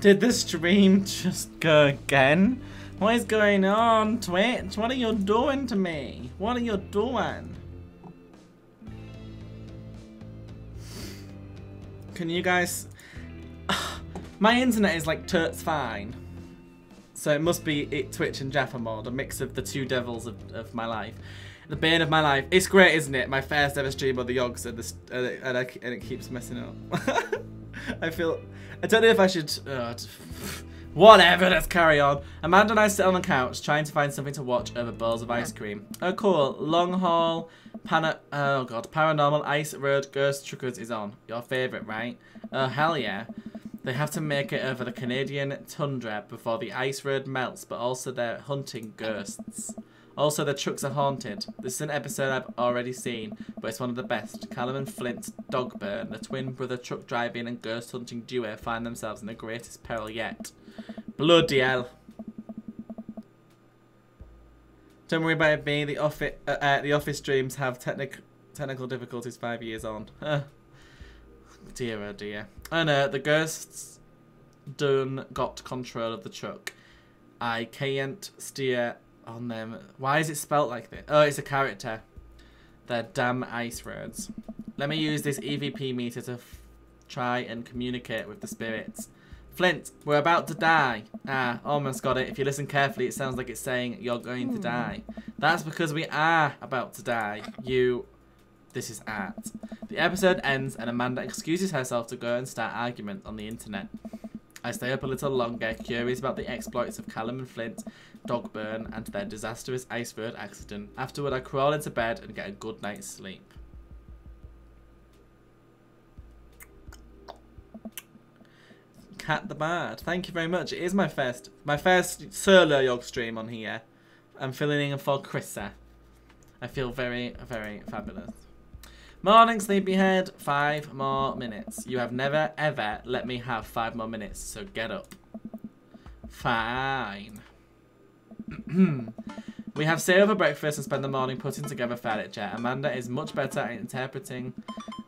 Did the stream just go again? What is going on, Twitch? What are you doing to me? What are you doing? Can you guys... My internet is like toots fine. So it must be Twitch and Jaffa mod, a mix of the two devils of my life. The bane of my life. It's great, isn't it? My first ever stream of the Yogs and it keeps messing up. I don't know if I should... whatever, let's carry on. Amanda and I sit on the couch trying to find something to watch over bowls of ice cream. Oh cool, Long Haul, Paranormal Ice Road Ghost Truckers is on. Your favourite, right? Oh hell yeah. They have to make it over the Canadian tundra before the ice road melts, but also they're hunting ghosts. Also, the trucks are haunted. This is an episode I've already seen, but it's one of the best. Callum and Flint's Dogburn, the twin brother truck driving and ghost hunting duo, find themselves in the greatest peril yet. Bloody hell. Don't worry about me, the office streams have technical difficulties 5 years on. Dear oh dear. Oh no, the ghosts done got control of the truck. I can't steer on them. Why is it spelt like this? Oh, it's a character. They're damn ice roads. Let me use this EVP meter to try and communicate with the spirits. Flint, we're about to die. Ah, almost got it. If you listen carefully, it sounds like it's saying you're going to die. That's because we are about to die. This is art. The episode ends and Amanda excuses herself to go and start argument on the internet. I stay up a little longer, curious about the exploits of Callum and Flint, Dogburn, and their disastrous ice road accident. Afterward, I crawl into bed and get a good night's sleep. Cat the Bard, thank you very much. It is my first solo Yog stream on here. I'm filling in for Chrissa. I feel very, very fabulous. Morning, sleepyhead. 5 more minutes. You have never, ever let me have 5 more minutes, so get up. Fine. We have stayed over breakfast and spent the morning putting together furniture. Amanda is much better at interpreting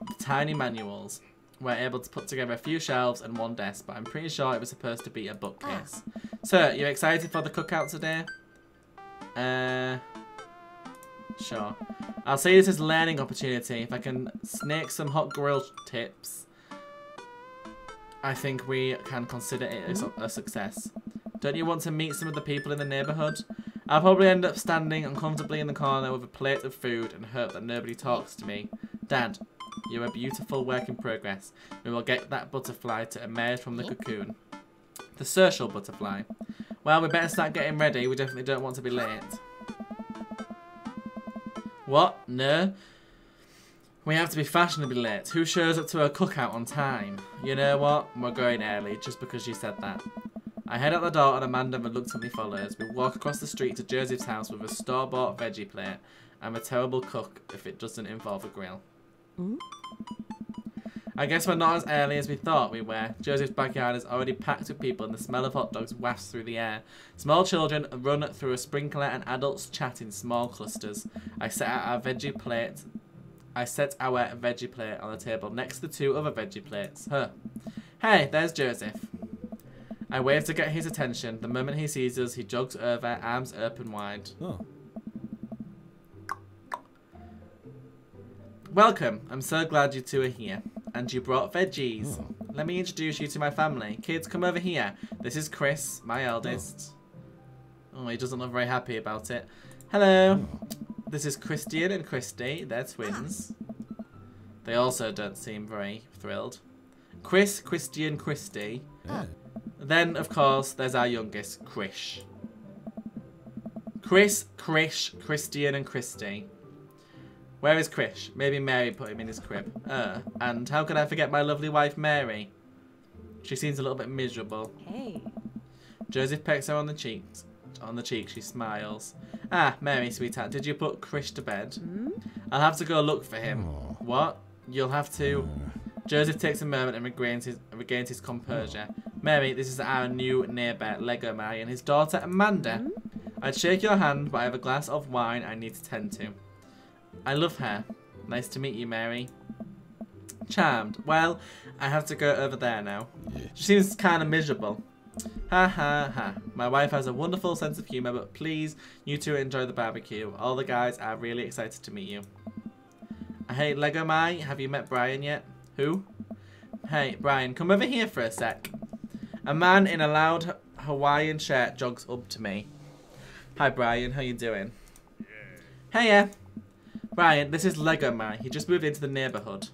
the tiny manuals. We're able to put together a few shelves and 1 desk, but I'm pretty sure it was supposed to be a bookcase. So, you excited for the cookout today? Sure. I'll see this as a learning opportunity. If I can snake some hot grill tips, I think we can consider it a success. Don't you want to meet some of the people in the neighbourhood? I'll probably end up standing uncomfortably in the corner with a plate of food and hope that nobody talks to me. Dad, you're a beautiful work in progress. We will get that butterfly to emerge from the cocoon. The social butterfly. Well, we better start getting ready. We definitely don't want to be late. What? No? We have to be fashionably late. Who shows up to a cookout on time? You know what? We're going early, just because you said that. I head out the door and Amanda reluctantly follows. We walk across the street to Joseph's house with a store-bought veggie plate. I'm a terrible cook if it doesn't involve a grill. I guess we're not as early as we thought we were. Joseph's backyard is already packed with people and the smell of hot dogs wafts through the air. Small children run through a sprinkler and adults chat in small clusters. I set our veggie plate on the table next to 2 other veggie plates. Hey, there's Joseph. I wave to get his attention. The moment he sees us, he jogs over, arms open wide. Oh. Welcome. I'm so glad you 2 are here. And you brought veggies. Oh. Let me introduce you to my family. Kids, come over here. This is Chris, my eldest. Oh, he doesn't look very happy about it. Hello. Oh. This is Christian and Christy. They're twins. They also don't seem very thrilled. Chris, Christian, Christy. Yeah. Then, of course, there's our youngest, Krish. Chris, Krish, Christian, and Christy. Where is Krish? Maybe Mary put him in his crib. And how could I forget my lovely wife, Mary? She seems a little bit miserable. Hey. Joseph pecks her on the cheeks. On the cheek, she smiles. Ah, Mary, sweetheart, did you put Krish to bed? I'll have to go look for him. Oh. What? You'll have to... Joseph takes a moment and regains his composure. Mary, this is our new neighbour, Lego Mary, and his daughter, Amanda. I'd shake your hand, but I have a glass of wine I need to tend to. I love her. Nice to meet you, Mary. Charmed. Well, I have to go over there now. Yeah. She seems kind of miserable. Ha ha ha. My wife has a wonderful sense of humour, but please, you two enjoy the barbecue. All the guys are really excited to meet you. Hey, Lego Mai, have you met Brian yet? Who? Hey, Brian, come over here for a sec. A man in a loud Hawaiian shirt jogs up to me. Hi, Brian, how you doing? Yeah. Hey, Brian, this is Lego Mai. He just moved into the neighbourhood.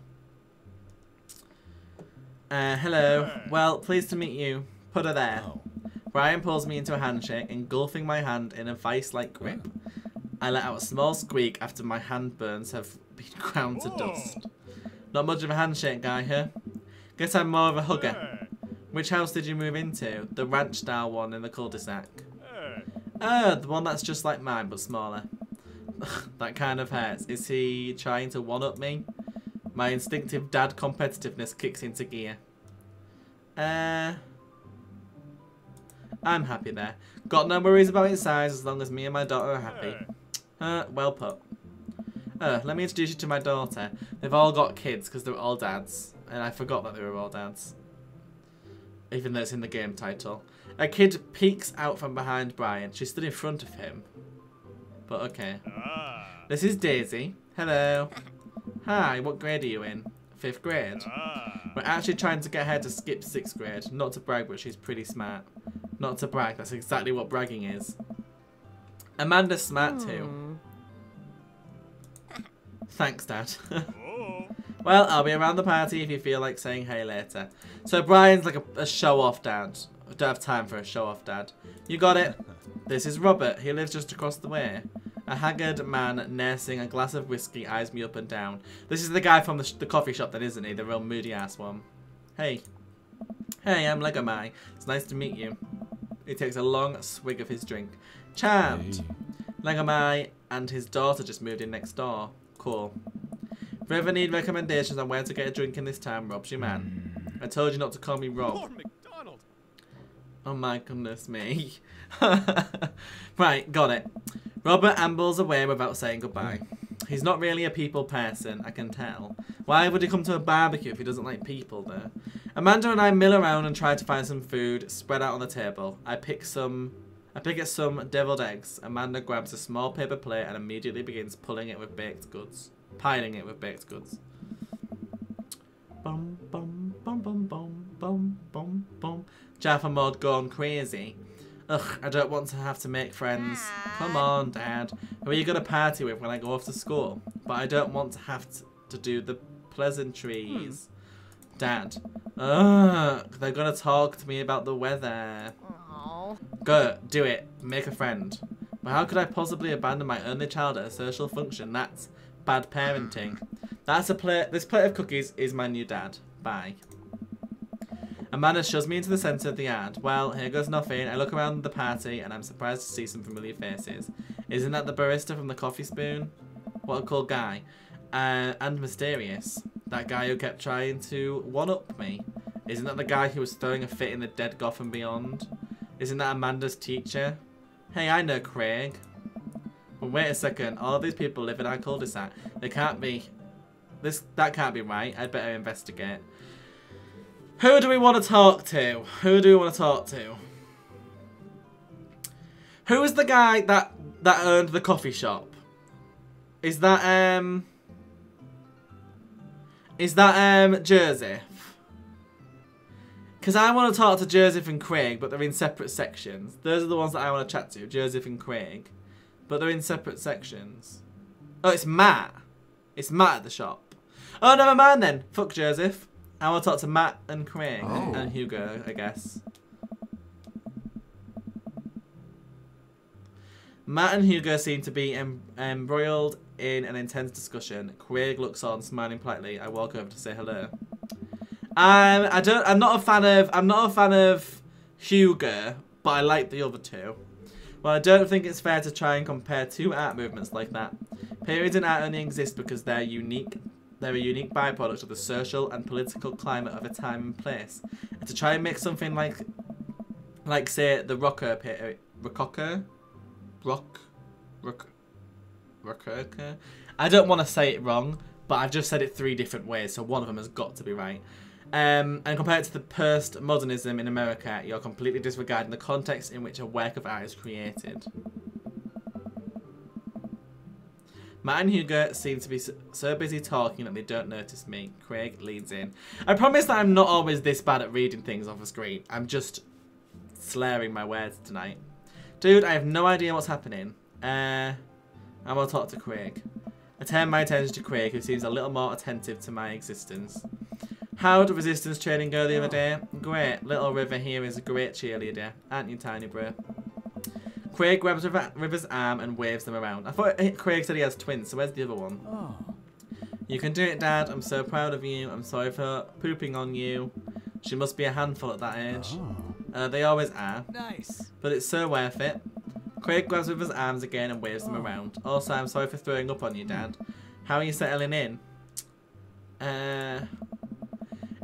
Hello. Well, pleased to meet you. Put her there. Oh. Brian pulls me into a handshake, engulfing my hand in a vice-like grip. I let out a small squeak after my hand burns have been ground to dust. Not much of a handshake guy here. Guess I'm more of a hugger. Which house did you move into? The ranch-style one in the cul-de-sac. Oh, the one that's just like mine, but smaller. That kind of hurts. Is he trying to one-up me? My instinctive dad competitiveness kicks into gear. I'm happy there. Got no worries about its size as long as me and my daughter are happy. Well put. Let me introduce you to my daughter. They've all got kids because they're all dads. And I forgot that they were all dads. Even though it's in the game title. A kid peeks out from behind Brian. She stood in front of him. But okay. This is Daisy. Hello. Hi, what grade are you in? 5th grade? We're actually trying to get her to skip 6th grade. Not to brag, but she's pretty smart. Not to brag, that's exactly what bragging is. Amanda's smart too. Thanks, Dad. Well, I'll be around the party if you feel like saying hey later. So Brian's like a show-off dad. I don't have time for a show-off dad. You got it. This is Robert. He lives just across the way. A haggard man nursing a glass of whiskey eyes me up and down. This is the guy from the coffee shop then, isn't he? The real moody-ass one. Hey. Hey, I'm Lego Mai. It's nice to meet you. He takes a long swig of his drink. Charmed. Hey. Lego Mai and his daughter just moved in next door. Cool. If you ever need recommendations on where to get a drink in this town, Rob's your man. I told you not to call me Rob. Oh my goodness me. Right, got it. Robert ambles away without saying goodbye. He's not really a people person, I can tell. Why would he come to a barbecue if he doesn't like people there? Amanda and I mill around and try to find some food spread out on the table. I pick at some deviled eggs. Amanda grabs a small paper plate and immediately begins piling it with baked goods. Bum bum bum bum bum bum bum bum. Jaffa mod gone crazy. Ugh, I don't want to have to make friends. Come on, Dad. Who are you going to party with when I go off to school? But I don't want to have to do the pleasantries. Dad. Ugh, they're going to talk to me about the weather. Aww. Go, do it. Make a friend. But how could I possibly abandon my only child at a social function? That's bad parenting. That's a plate. This plate of cookies is my new dad. Bye. Amanda shoves me into the centre of the yard. Well, here goes nothing. I look around the party and I'm surprised to see some familiar faces. Isn't that the barista from the Coffee Spoon? What a cool guy. And mysterious. That guy who kept trying to one-up me. Isn't that the guy who was throwing a fit in the dead Gotham Beyond? Isn't that Amanda's teacher? Hey, I know Craig. But wait a second. All of these people live in our cul-de-sac. They can't be... That can't be right. I'd better investigate. Who do we want to talk to? Who do we want to talk to? Who is the guy that owned the coffee shop? Is that Joseph? Because I want to talk to Joseph and Craig, but they're in separate sections. Those are the ones that I want to chat to, Joseph and Craig. But they're in separate sections. Oh, it's Matt. It's Matt at the shop. Oh, never mind then. Fuck Joseph. I want to talk to Matt and Craig and Hugo, I guess. Matt and Hugo seem to be embroiled in an intense discussion. Craig looks on, smiling politely. I walk over to say hello. I'm not a fan of Hugo, but I like the other two. Well, I don't think it's fair to try and compare two art movements like that. Periods in art only exist because they're unique. They're a unique byproduct of the social and political climate of a time and place. And to try and make something like say the Rococo. I don't want to say it wrong, but I've just said it 3 different ways, so one of them has got to be right. And compared to the postmodernism in America, you're completely disregarding the context in which a work of art is created. Matt and Hugo seem to be so busy talking that they don't notice me. Craig leads in. I promise that I'm not always this bad at reading things off a screen. I'm just slurring my words tonight. Dude, I have no idea what's happening. I will talk to Craig. I turn my attention to Craig, who seems a little more attentive to my existence. How did resistance training go the other day? Great. Little River here is a great cheerleader. Aren't you, tiny bro? Craig grabs River's arm and waves them around. I thought Craig said he has twins, so where's the other one? Oh. You can do it, Dad. I'm so proud of you. I'm sorry for pooping on you. She must be a handful at that age. Oh. They always are. Nice. But it's so worth it. Craig grabs River's arms again and waves them around. Also, I'm sorry for throwing up on you, Dad. How are you settling in?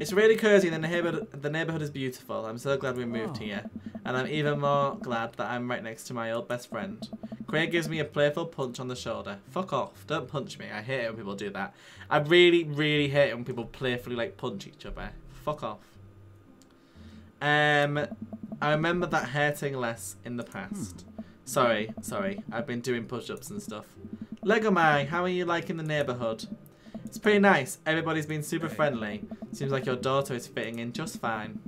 It's really cozy and the neighbourhood is beautiful. I'm so glad we moved here. And I'm even more glad that I'm right next to my old best friend. Craig gives me a playful punch on the shoulder. Fuck off. Don't punch me. I hate it when people do that. I really, really hate it when people playfully like punch each other. Fuck off. I remember that hurting less in the past. Sorry. I've been doing push-ups and stuff. Lego Mai, how are you liking the neighbourhood? It's pretty nice. Everybody's been super friendly. Seems like your daughter is fitting in just fine.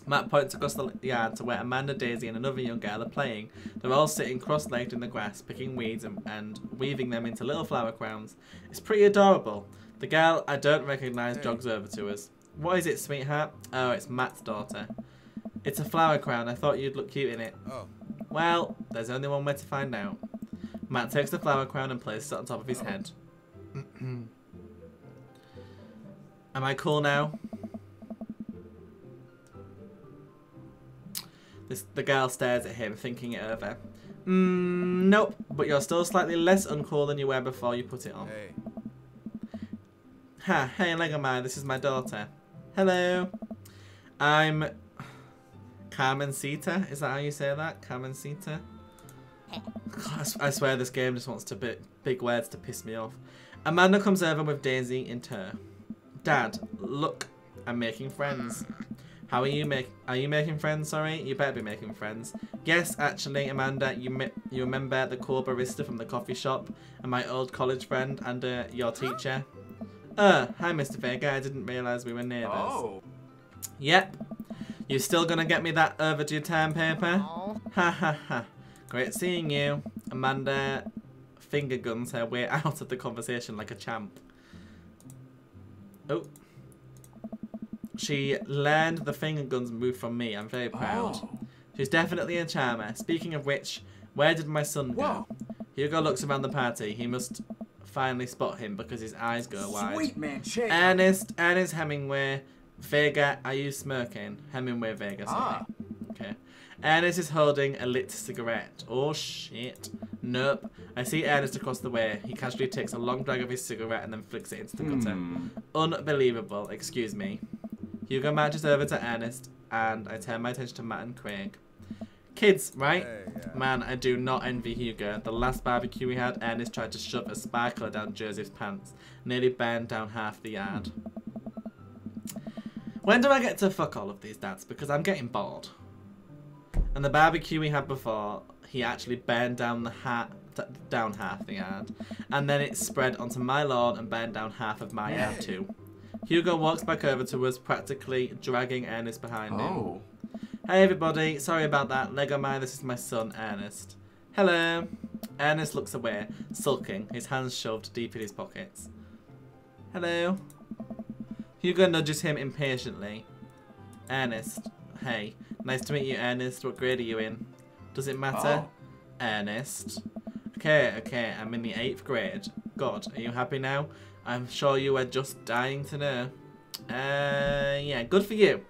Matt points across the yard to where Amanda, Daisy and another young girl are playing. They're all sitting cross-legged in the grass, picking weeds and weaving them into little flower crowns. It's pretty adorable. The girl I don't recognise jogs over to us. What is it, sweetheart? Oh, it's Matt's daughter. It's a flower crown. I thought you'd look cute in it. Oh. Well, there's only one way to find out. Matt takes the flower crown and places it on top of his head. Am I cool now? The girl stares at him, thinking it over. Nope, but you're still slightly less uncool than you were before you put it on. Hey. Ha, hey Lego Man, this is my daughter. Hello. I'm Carmencita. Is that how you say that? Carmencita? I swear this game just wants to big words to piss me off. Amanda comes over with Daisy in tow. Dad, look, I'm making friends. How are you making friends, sorry? You better be making friends. Yes, actually, Amanda, you remember the cool barista from the coffee shop and my old college friend and your teacher? Hi Mr. Vega, I didn't realise we were neighbours. Oh. Yep. You still gonna get me that overdue term paper? Oh. Ha ha ha. Great seeing you. Amanda finger guns her way out of the conversation like a champ. Oh. She learned the finger guns move from me. I'm very proud. Oh. She's definitely a charmer. Speaking of which, where did my son go? Whoa. Hugo looks around the party. He must finally spot him because his eyes go wide. Sweet man, Ernest Hemingway. Vega, are you smoking? Hemingway Vega, sorry. Okay. Ernest is holding a lit cigarette. Oh shit. Nope. I see Ernest across the way. He casually takes a long drag of his cigarette and then flicks it into the gutter. Unbelievable. Excuse me. Hugo marches over to Ernest and I turn my attention to Matt and Craig. Kids, right? Hey, yeah. Man, I do not envy Hugo. The last barbecue we had, Ernest tried to shove a sparkler down Joseph's pants. Nearly burned down half the yard. When do I get to fuck all of these dads? Because I'm getting bored. And the barbecue we had before, he actually burned down down half the yard. And then it spread onto my lawn and burned down half of my yard too. Hugo walks back over to us, practically dragging Ernest behind him. Hey everybody, sorry about that. Lego Man, this is my son, Ernest. Hello. Ernest looks away, sulking, his hands shoved deep in his pockets. Hello. Hugo nudges him impatiently. Ernest. Hey. Nice to meet you, Ernest. What grade are you in? Does it matter? Ernest. Okay, I'm in the 8th grade. God, are you happy now? I'm sure you were just dying to know. Yeah, good for you.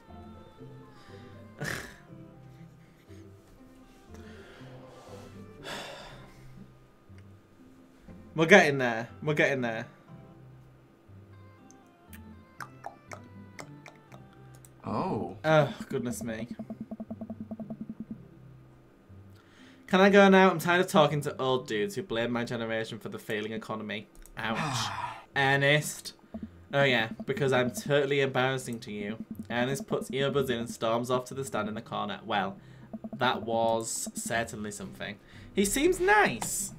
We're getting there. We're getting there. Oh. Oh, goodness me. Can I go now? I'm tired of talking to old dudes who blame my generation for the failing economy. Ouch. Ernest. Oh yeah, because I'm totally embarrassing to you. Ernest puts earbuds in and storms off to the stand in the corner. Well, that was certainly something. He seems nice.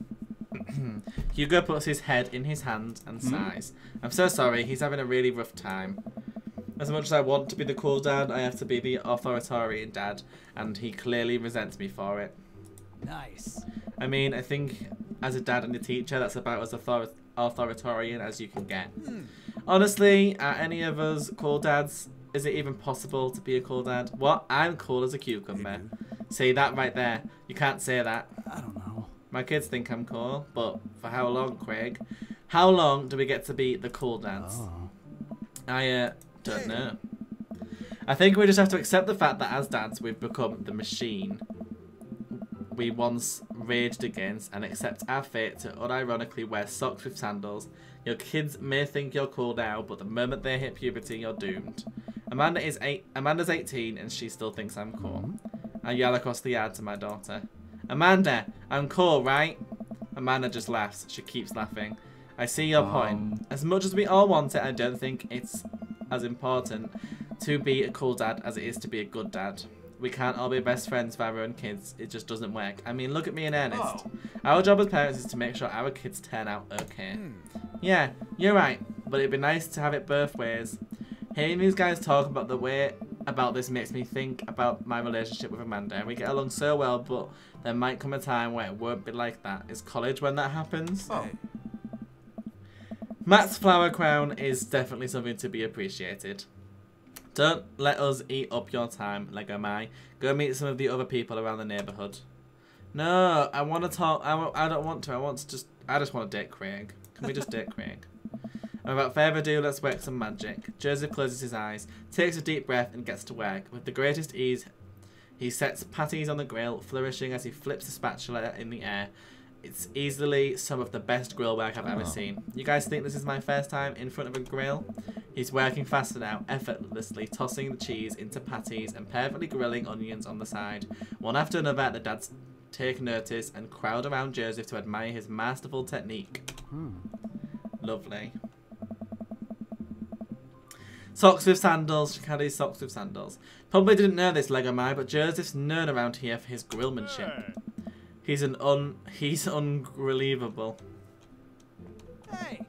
Hugo puts his head in his hand and sighs. I'm so sorry, he's having a really rough time. As much as I want to be the cool dad, I have to be the authoritarian dad, and he clearly resents me for it. Nice. I mean, I think as a dad and a teacher, that's about as authoritarian as you can get. Honestly, are any of us cool dads? Is it even possible to be a cool dad? What? I'm cool as a cucumber. See, that right there. You can't say that. I don't know. My kids think I'm cool, but for how long, Craig? How long do we get to be the cool dads? Oh. I don't know. I think we just have to accept the fact that as dads, we've become the machine we once raged against and accept our fate to unironically wear socks with sandals. Your kids may think you're cool now, but the moment they hit puberty, you're doomed. Amanda's 18 and she still thinks I'm cool. I yell across the yard to my daughter. Amanda, I'm cool, right? Amanda just laughs. She keeps laughing. I see your point. As much as we all want it, I don't think it's as important to be a cool dad as it is to be a good dad. We can't all be best friends with our own kids. It just doesn't work. I mean, look at me and Ernest. Our job as parents is to make sure our kids turn out okay. Yeah, you're right. But it'd be nice to have it both ways. Hearing these guys talk about the way about this makes me think about my relationship with Amanda. We get along so well, but there might come a time where it won't be like that. Is college when that happens? Matt's flower crown is definitely something to be appreciated. Don't let us eat up your time, Lego Mai. Go meet some of the other people around the neighbourhood. No, I want to talk. I don't want to. I just want to date Craig. Can we just date Craig? And without further ado, let's work some magic. Joseph closes his eyes, takes a deep breath, and gets to work. With the greatest ease, he sets patties on the grill, flourishing as he flips the spatula in the air. It's easily some of the best grill work I've ever seen. You guys think this is my first time in front of a grill? He's working faster now, effortlessly tossing the cheese into patties and perfectly grilling onions on the side. One after another, the dads take notice and crowd around Joseph to admire his masterful technique. Lovely. Socks with sandals. She carries socks with sandals. Probably didn't know this, Lego Mai, but Joseph's known around here for his grillmanship. He's unbelievable. Hey.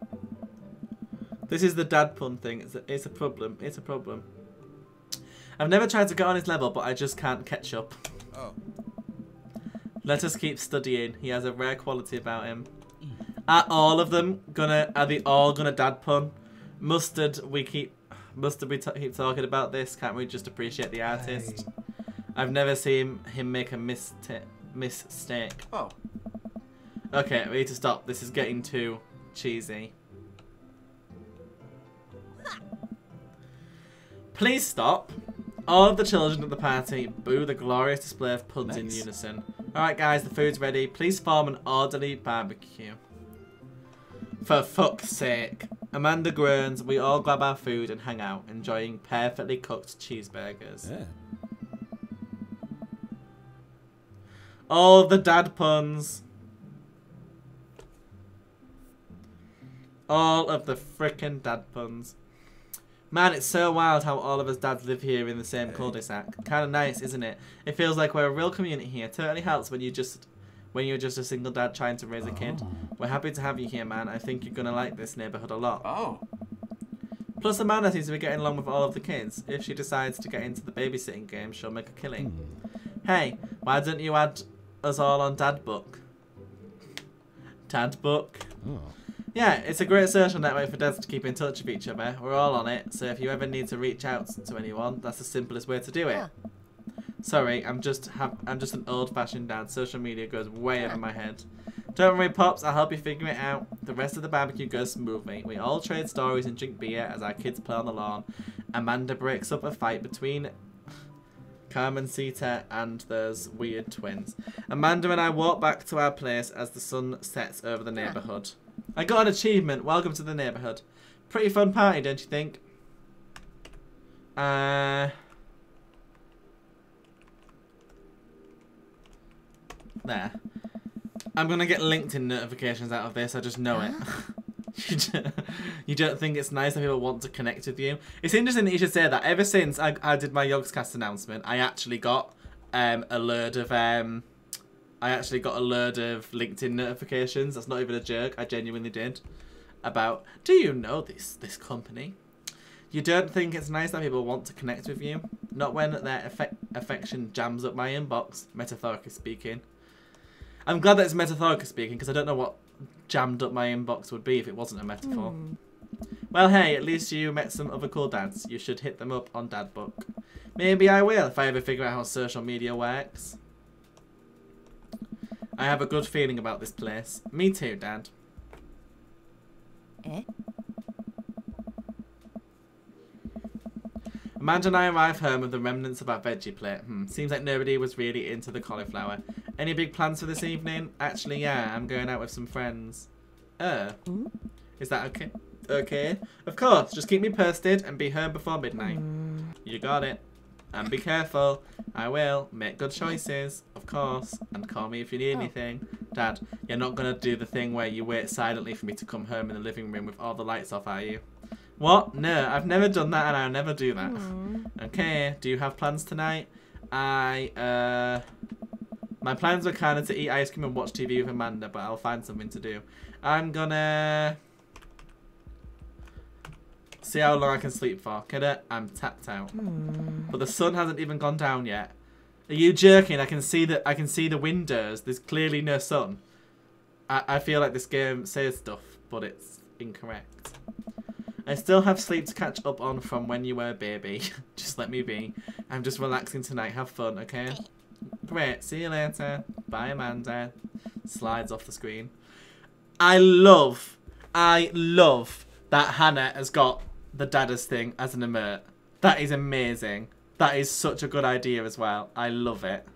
This is the dad pun thing. It's a problem. It's a problem. I've never tried to get on his level, but I just can't catch up. Let us keep studying. He has a rare quality about him. Are they all gonna dad pun? Mustard, we keep talking about this. Can't we just appreciate the artist? Hey. I've never seen him make a mistake. Okay, we need to stop. This is getting too cheesy. Please stop. All of the children at the party boo the glorious display of puns in unison. Alright guys, the food's ready. Please form an orderly barbecue. For fuck's sake. Amanda groans. We all grab our food and hang out, enjoying perfectly cooked cheeseburgers. Yeah. All the dad puns. All of the frickin' dad puns. Man, it's so wild how all of us dads live here in the same cul-de-sac. Kind of nice, isn't it? It feels like we're a real community here. Totally helps when you're just a single dad trying to raise a kid. We're happy to have you here, man. I think you're gonna like this neighborhood a lot. Plus, Amanda seems to be getting along with all of the kids. If she decides to get into the babysitting game, she'll make a killing. Hey, why don't you add us all on Dad Book? Dad Book? Yeah, it's a great social network for dads to keep in touch with each other. We're all on it, so if you ever need to reach out to anyone, that's the simplest way to do it. Sorry, I'm just an old-fashioned dad. Social media goes way over my head. Don't worry, Pops, I'll help you figure it out. The rest of the barbecue goes smoothly. We all trade stories and drink beer as our kids play on the lawn. Amanda breaks up a fight between Carmencita and those weird twins. Amanda and I walk back to our place as the sun sets over the neighborhood. I got an achievement. Welcome to the neighborhood. Pretty fun party, don't you think? There. I'm gonna get LinkedIn notifications out of this, I just know it. You don't think it's nice that people want to connect with you? It's interesting that you should say that. Ever since I did my Yogscast announcement, I actually got a load of LinkedIn notifications. That's not even a joke. I genuinely did. About, do you know this company? You don't think it's nice that people want to connect with you? Not when their affection jams up my inbox, metaphorically speaking. I'm glad that it's metaphorically speaking, because I don't know what jammed up my inbox would be if it wasn't a metaphor. Well, hey, at least you met some other cool dads. You should hit them up on Dadbook. Maybe I will, if I ever figure out how social media works. I have a good feeling about this place. Me too, Dad. Amanda and I arrive home with the remnants of our veggie plate. Seems like nobody was really into the cauliflower. Any big plans for this evening? Actually, yeah, I'm going out with some friends. Is that okay? Okay. Of course, just keep me posted and be home before midnight. You got it. And be careful. I will. Make good choices, of course. And call me if you need anything. Dad, you're not going to do the thing where you wait silently for me to come home in the living room with all the lights off, are you? What? No, I've never done that and I'll never do that. Okay, do you have plans tonight? My plans were kind of to eat ice cream and watch TV with Amanda, but I'll find something to do. I'm gonna see how long I can sleep for. Kiddo, I'm tapped out. But the sun hasn't even gone down yet. Are you joking? I can see the windows. There's clearly no sun. I feel like this game says stuff, but it's incorrect. I still have sleep to catch up on from when you were a baby. Just let me be. I'm just relaxing tonight. Have fun, okay? Great. See you later. Bye, Amanda. Slides off the screen. I love that Hannah has got the dadders thing as an emote. That is amazing. That is such a good idea as well. I love it.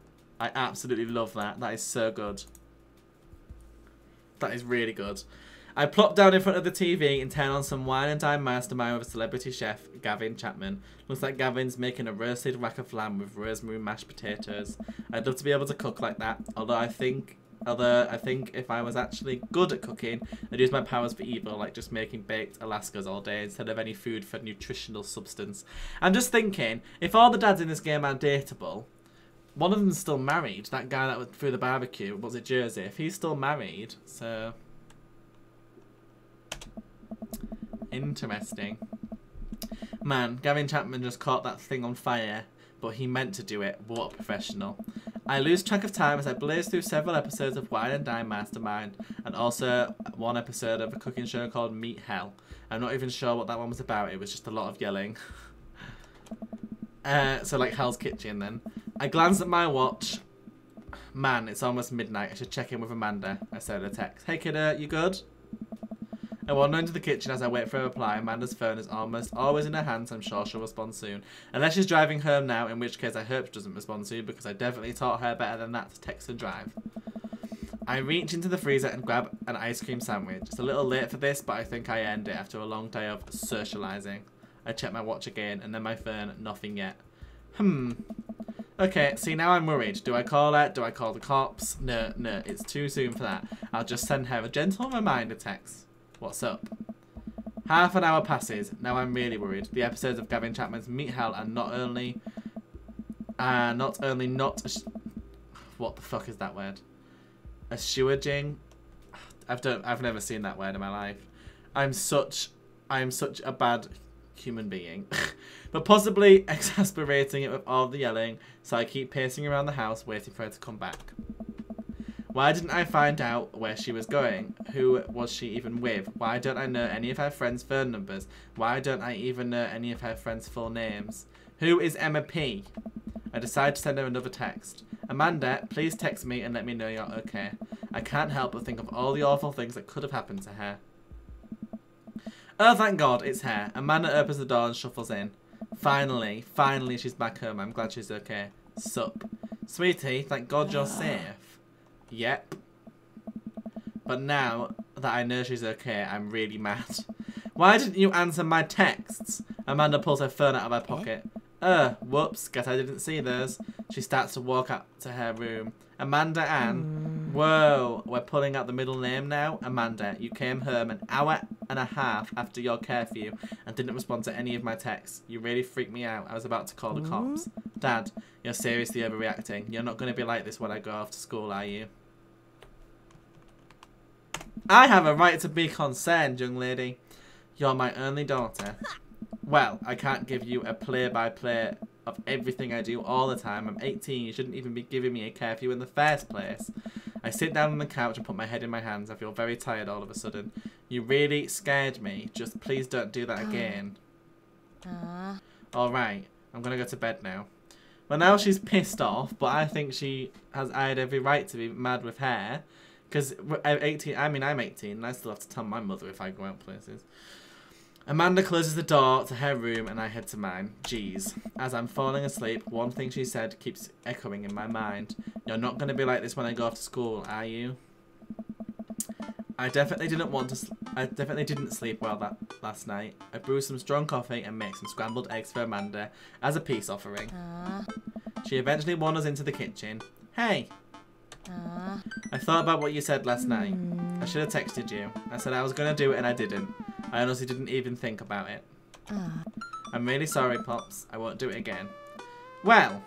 I absolutely love that. That is so good. That is really good. I plop down in front of the TV and turn on some wine and dine mastermind with celebrity chef Gavin Chapman. Looks like Gavin's making a roasted rack of lamb with rosemary mashed potatoes. I'd love to be able to cook like that, although I think if I was actually good at cooking, I'd use my powers for evil, like just making baked Alaskas all day instead of any food for nutritional substance. I'm just thinking, if all the dads in this game are dateable, one of them's still married. That guy that threw the barbecue, was it Jersey? If he's still married, so... Interesting. Man, Gavin Chapman just caught that thing on fire, but he meant to do it. What a professional. I lose track of time as I blaze through several episodes of Wine and Dine Mastermind, and also one episode of a cooking show called Meat Hell. I'm not even sure what that one was about. It was just a lot of yelling. So like Hell's Kitchen then. I glanced at my watch. Man, it's almost midnight. I should check in with Amanda. I sent her a text. Hey kiddo, you good? I wander into the kitchen as I wait for a reply. Amanda's phone is almost always in her hands. I'm sure she'll respond soon. Unless she's driving home now, in which case I hope she doesn't respond soon because I definitely taught her better than that to text and drive. I reach into the freezer and grab an ice cream sandwich. It's a little late for this, but I think I earned it after a long day of socialising. I check my watch again and then my phone, nothing yet. Okay, see now I'm worried. Do I call her? Do I call the cops? No, it's too soon for that. I'll just send her a gentle reminder text. What's up? Half an hour passes. Now I'm really worried. The episodes of Gavin Chapman's Meat Hell are not only what the fuck is that word? Assuaging? I've never seen that word in my life. I am such a bad human being. But possibly exasperating it with all the yelling, so I keep pacing around the house waiting for her to come back. Why didn't I find out where she was going? Who was she even with? Why don't I know any of her friends' phone numbers? Why don't I even know any of her friends' full names? Who is Emma P? I decide to send her another text. Amanda, please text me and let me know you're okay. I can't help but think of all the awful things that could have happened to her. Oh, thank God, it's her. Amanda opens the door and shuffles in. Finally she's back home. I'm glad she's okay. Sup? Sweetie, thank God you're safe. Yep. But now that I know she's okay, I'm really mad. Why didn't you answer my texts? Amanda pulls her phone out of her pocket. Whoops, guess I didn't see those. She starts to walk up to her room. Amanda Ann. Whoa, we're pulling out the middle name now. Amanda, you came home an hour and a half after your curfew and didn't respond to any of my texts. You really freaked me out. I was about to call the cops. Dad, you're seriously overreacting. You're not going to be like this when I go off to school, are you? I have a right to be concerned, young lady. You're my only daughter. Well, I can't give you a play-by-play of everything I do all the time. I'm 18. You shouldn't even be giving me a curfew in the first place. I sit down on the couch and put my head in my hands. I feel very tired all of a sudden. You really scared me. Just please don't do that again. Alright, I'm going to go to bed now. Well, now she's pissed off, but I think I had every right to be mad with her. Because I'm 18 and I still have to tell my mother if I go out places. Amanda closes the door to her room and I head to mine. Jeez. As I'm falling asleep, one thing she said keeps echoing in my mind. You're not going to be like this when I go off to school, are you? I definitely didn't sleep well last night. I brewed some strong coffee and made some scrambled eggs for Amanda as a peace offering. She eventually wanders into the kitchen. Hey! I thought about what you said last night. I should have texted you. I said I was going to do it and I didn't. I honestly didn't even think about it. I'm really sorry, Pops. I won't do it again. Well,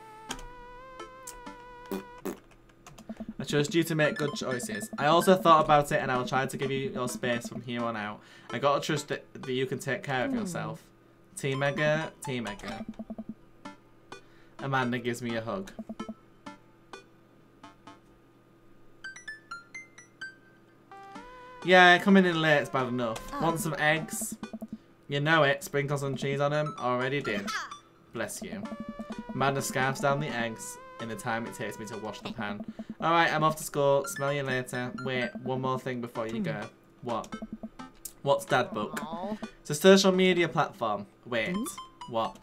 I trust you to make good choices. I also thought about it and I'll try to give you your space from here on out. I gotta trust that you can take care of yourself. Team Edgar, Team Edgar. Amanda gives me a hug. Yeah, coming in late is bad enough. Want some eggs? You know it. Sprinkle some cheese on them. Already did. Bless you. Amanda scarfs down the eggs in the time it takes me to wash the pan. Alright, I'm off to school. Smell you later. Wait, one more thing before you go. What? What's Dadbook? It's a social media platform. Wait, what?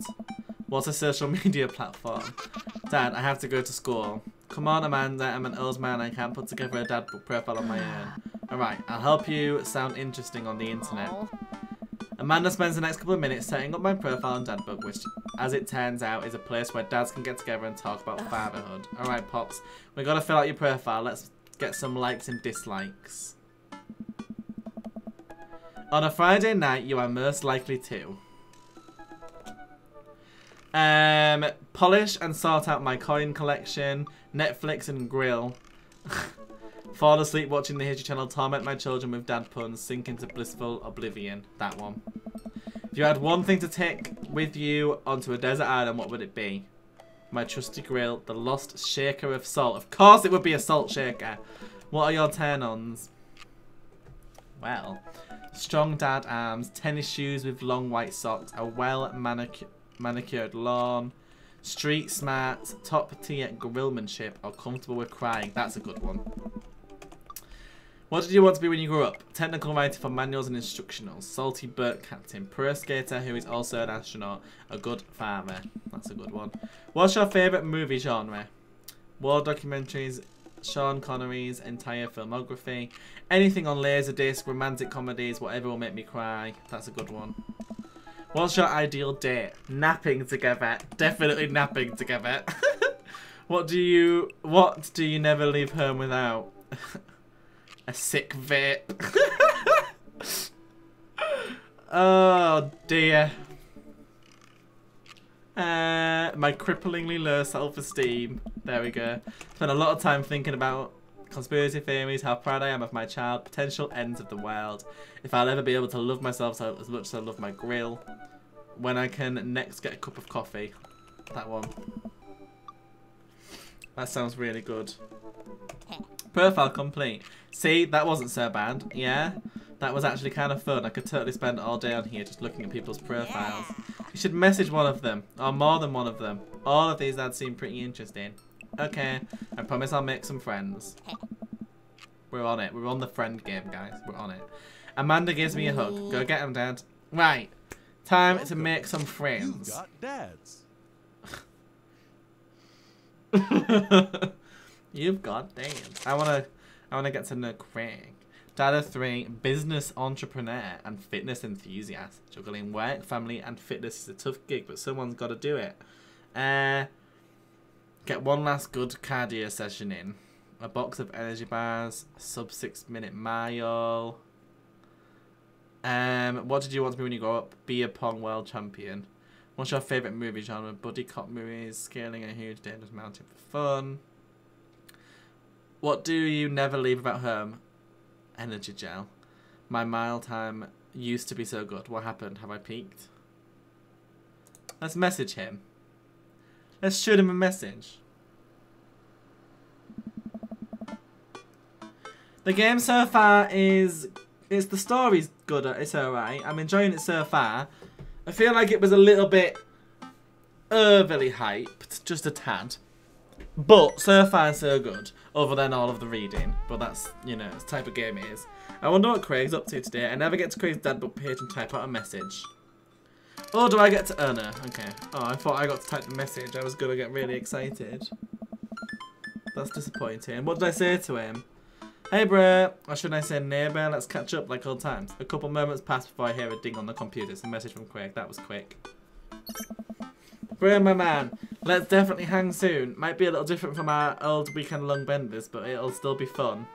What's a social media platform? Dad, I have to go to school. Come on, Amanda. I'm an old man. I can't put together a Dadbook profile on my own. Alright, I'll help you sound interesting on the internet. Amanda spends the next couple of minutes setting up my profile on Dadbook, which, as it turns out, is a place where dads can get together and talk about fatherhood. Alright, Pops, we gotta fill out your profile. Let's get some likes and dislikes. On a Friday night, you are most likely to polish and sort out my coin collection, Netflix and grill. Fall asleep watching the History Channel, torment my children with dad puns, sink into blissful oblivion. That one. If you had one thing to take with you onto a desert island, what would it be? My trusty grill, the lost shaker of salt. Of course it would be a salt shaker. What are your turn-ons? Well, strong dad arms, tennis shoes with long white socks, a well-manicured lawn, street smart, top-tier grillmanship, or comfortable with crying. That's a good one. What did you want to be when you grew up? Technical writer for manuals and instructionals. Salty boat captain. Pro skater who is also an astronaut. A good father. That's a good one. What's your favourite movie genre? War documentaries. Sean Connery's entire filmography. Anything on Laserdisc. Romantic comedies. Whatever will make me cry. That's a good one. What's your ideal date? Napping together. Definitely napping together. What do you never leave home without? A sick vape. Oh dear. My cripplingly low self-esteem. There we go. Spent a lot of time thinking about conspiracy theories, how proud I am of my child, potential ends of the world, if I'll ever be able to love myself as much as I love my grill, when I can next get a cup of coffee. That one. That sounds really good. Profile complete. See, that wasn't so bad. Yeah, that was actually kind of fun. I could totally spend all day on here just looking at people's profiles. You should message one of them, or more than one of them. All of these ads seem pretty interesting. Okay, I promise I'll make some friends. We're on it. We're on the friend game, guys. We're on it. Amanda gives me a hug. Go get him, Dad. Right, time to make some friends. You got dads. You've got dads. I wanna get to know Craig. Dad of 3, business entrepreneur and fitness enthusiast. Juggling work, family, and fitness is a tough gig, but someone's got to do it. Get one last good cardio session in. A box of energy bars, sub 6-minute mile. What did you want to be when you grow up? Be a Pong world champion. What's your favourite movie genre? Buddy cop movies, scaling a huge dangerous mountain for fun. What do you never leave about home? Energy gel. My mile time used to be so good. What happened? Have I peaked? Let's message him. Let's shoot him a message. The game so far is... the story's good. It's alright. I'm enjoying it so far. I feel like it was a little bit overly hyped. Just a tad. But so far so good. Other than all of the reading. But that's, you know, it's the type of game it is. I wonder what Craig's up to today. I never get to Craig's dad book page and type out a message. Oh, do I get to... Oh, no. Okay. Oh, I thought I got to type the message. I was going to get really excited. That's disappointing. What did I say to him? Hey, bro. Or should I say neighbour? Let's catch up like old times. A couple moments pass before I hear a ding on the computer. It's a message from Craig. That was quick. Bro, my man. Let's definitely hang soon. Might be a little different from our old weekend-long benders, but it'll still be fun.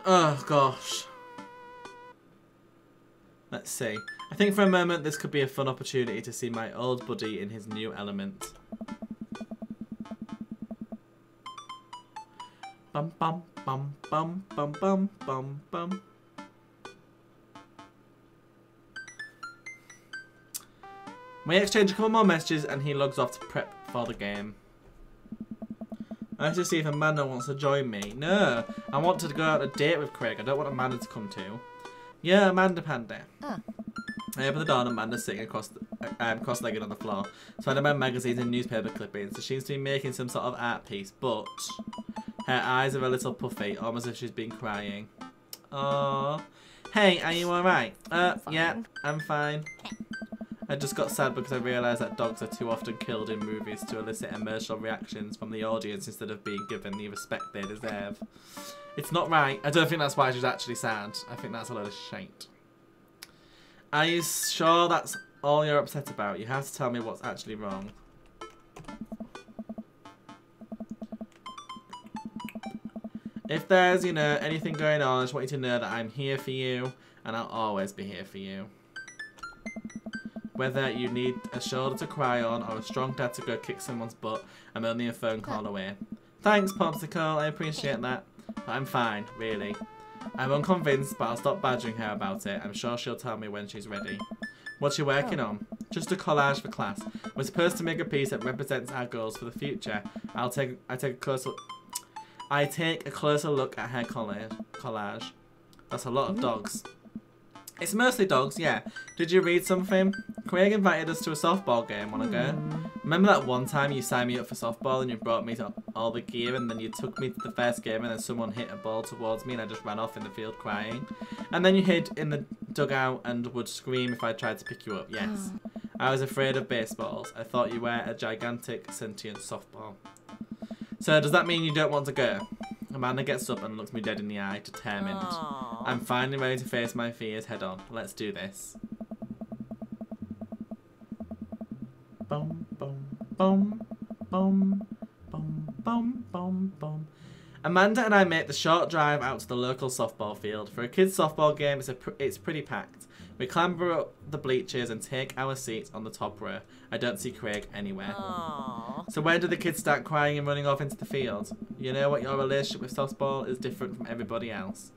Oh, gosh. Let's see. I think for a moment this could be a fun opportunity to see my old buddy in his new element. Bum bum bum bum bum bum bum bum. We exchange a couple more messages and he logs off to prep for the game. I have to see if Amanda wants to join me. No, I want to go on a date with Craig. I don't want Amanda to come too. Yeah, Amanda Panda. I open the door and Amanda's sitting cross-legged on the floor, surrounded by magazines and newspaper clippings. She seems to be making some sort of art piece, but her eyes are a little puffy, almost as if she's been crying. Aww. Hey, are you alright? Yeah, I'm fine. I just got sad because I realised that dogs are too often killed in movies to elicit emotional reactions from the audience instead of being given the respect they deserve. It's not right. I don't think that's why she's actually sad. I think that's a load of shite. Are you sure that's all you're upset about? You have to tell me what's actually wrong. If there's, you know, anything going on, I just want you to know that I'm here for you and I'll always be here for you. Whether you need a shoulder to cry on or a strong dad to go kick someone's butt, I'm only a phone call away. Thanks, Popsicle. I appreciate that. But I'm fine, really. I'm unconvinced, but I'll stop badgering her about it. I'm sure she'll tell me when she's ready. What's she working on? Just a collage for class. We're supposed to make a piece that represents our goals for the future. I take a closer look at her collage. That's a lot of dogs. It's mostly dogs, yeah. Did you read something? Craig invited us to a softball game. Wanna go? Remember that one time you signed me up for softball and you brought me to all the gear and then you took me to the first game and then someone hit a ball towards me and I just ran off in the field crying? And then you hid in the dugout and would scream if I tried to pick you up. Yes. I was afraid of baseballs. I thought you were a gigantic sentient softball. So does that mean you don't want to go? Amanda gets up and looks me dead in the eye, determined. Aww. I'm finally ready to face my fears head on. Let's do this. Boom, boom, boom, boom, boom, boom, boom, boom. Amanda and I make the short drive out to the local softball field. For a kids' softball game, it's pretty packed. We clamber up the bleachers and take our seats on the top row. I don't see Craig anywhere. Aww. So when do the kids start crying and running off into the field? You know what, your relationship with softball is different from everybody else.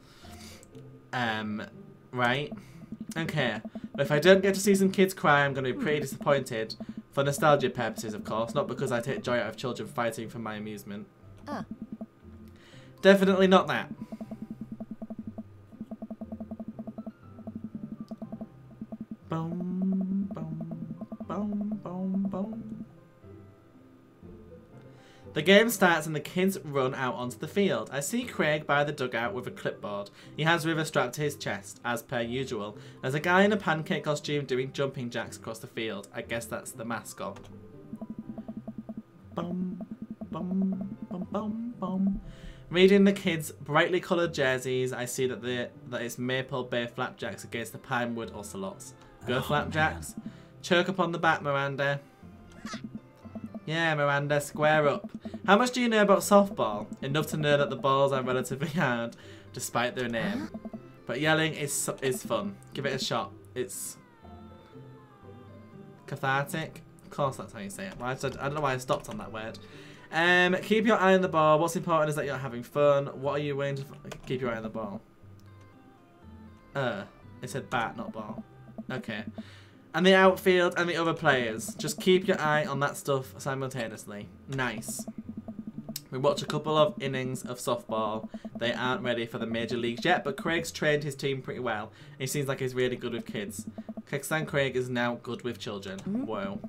Right? Okay. But if I don't get to see some kids cry, I'm going to be pretty disappointed. For nostalgia purposes, of course. Not because I take joy out of children fighting for my amusement. Definitely not that. Boom, boom, boom, boom, boom. The game starts and the kids run out onto the field. I see Craig by the dugout with a clipboard. He has River strapped to his chest, as per usual. There's a guy in a pancake costume doing jumping jacks across the field. I guess that's the mascot. bum, bum, bum, bum, bum. Reading the kids' brightly coloured jerseys, I see that it's Maple Bay Flapjacks against the Pinewood Ocelots. Go Flapjacks. Man. Choke upon the back, Miranda. Yeah, Miranda, square up. How much do you know about softball? Enough to know that the balls are relatively hard, despite their name. But yelling is fun. Give it a shot. It's cathartic. Of course, that's how you say it. I don't know why I stopped on that word. Keep your eye on the ball. What's important is that you're having fun. What are you willing to keep your eye on the ball? It said bat, not ball. Okay. And the outfield and the other players. Just keep your eye on that stuff simultaneously. Nice. We watched a couple of innings of softball. They aren't ready for the major leagues yet, but Craig's trained his team pretty well. He seems like he's really good with kids. Kickstand Craig is now good with children. Whoa.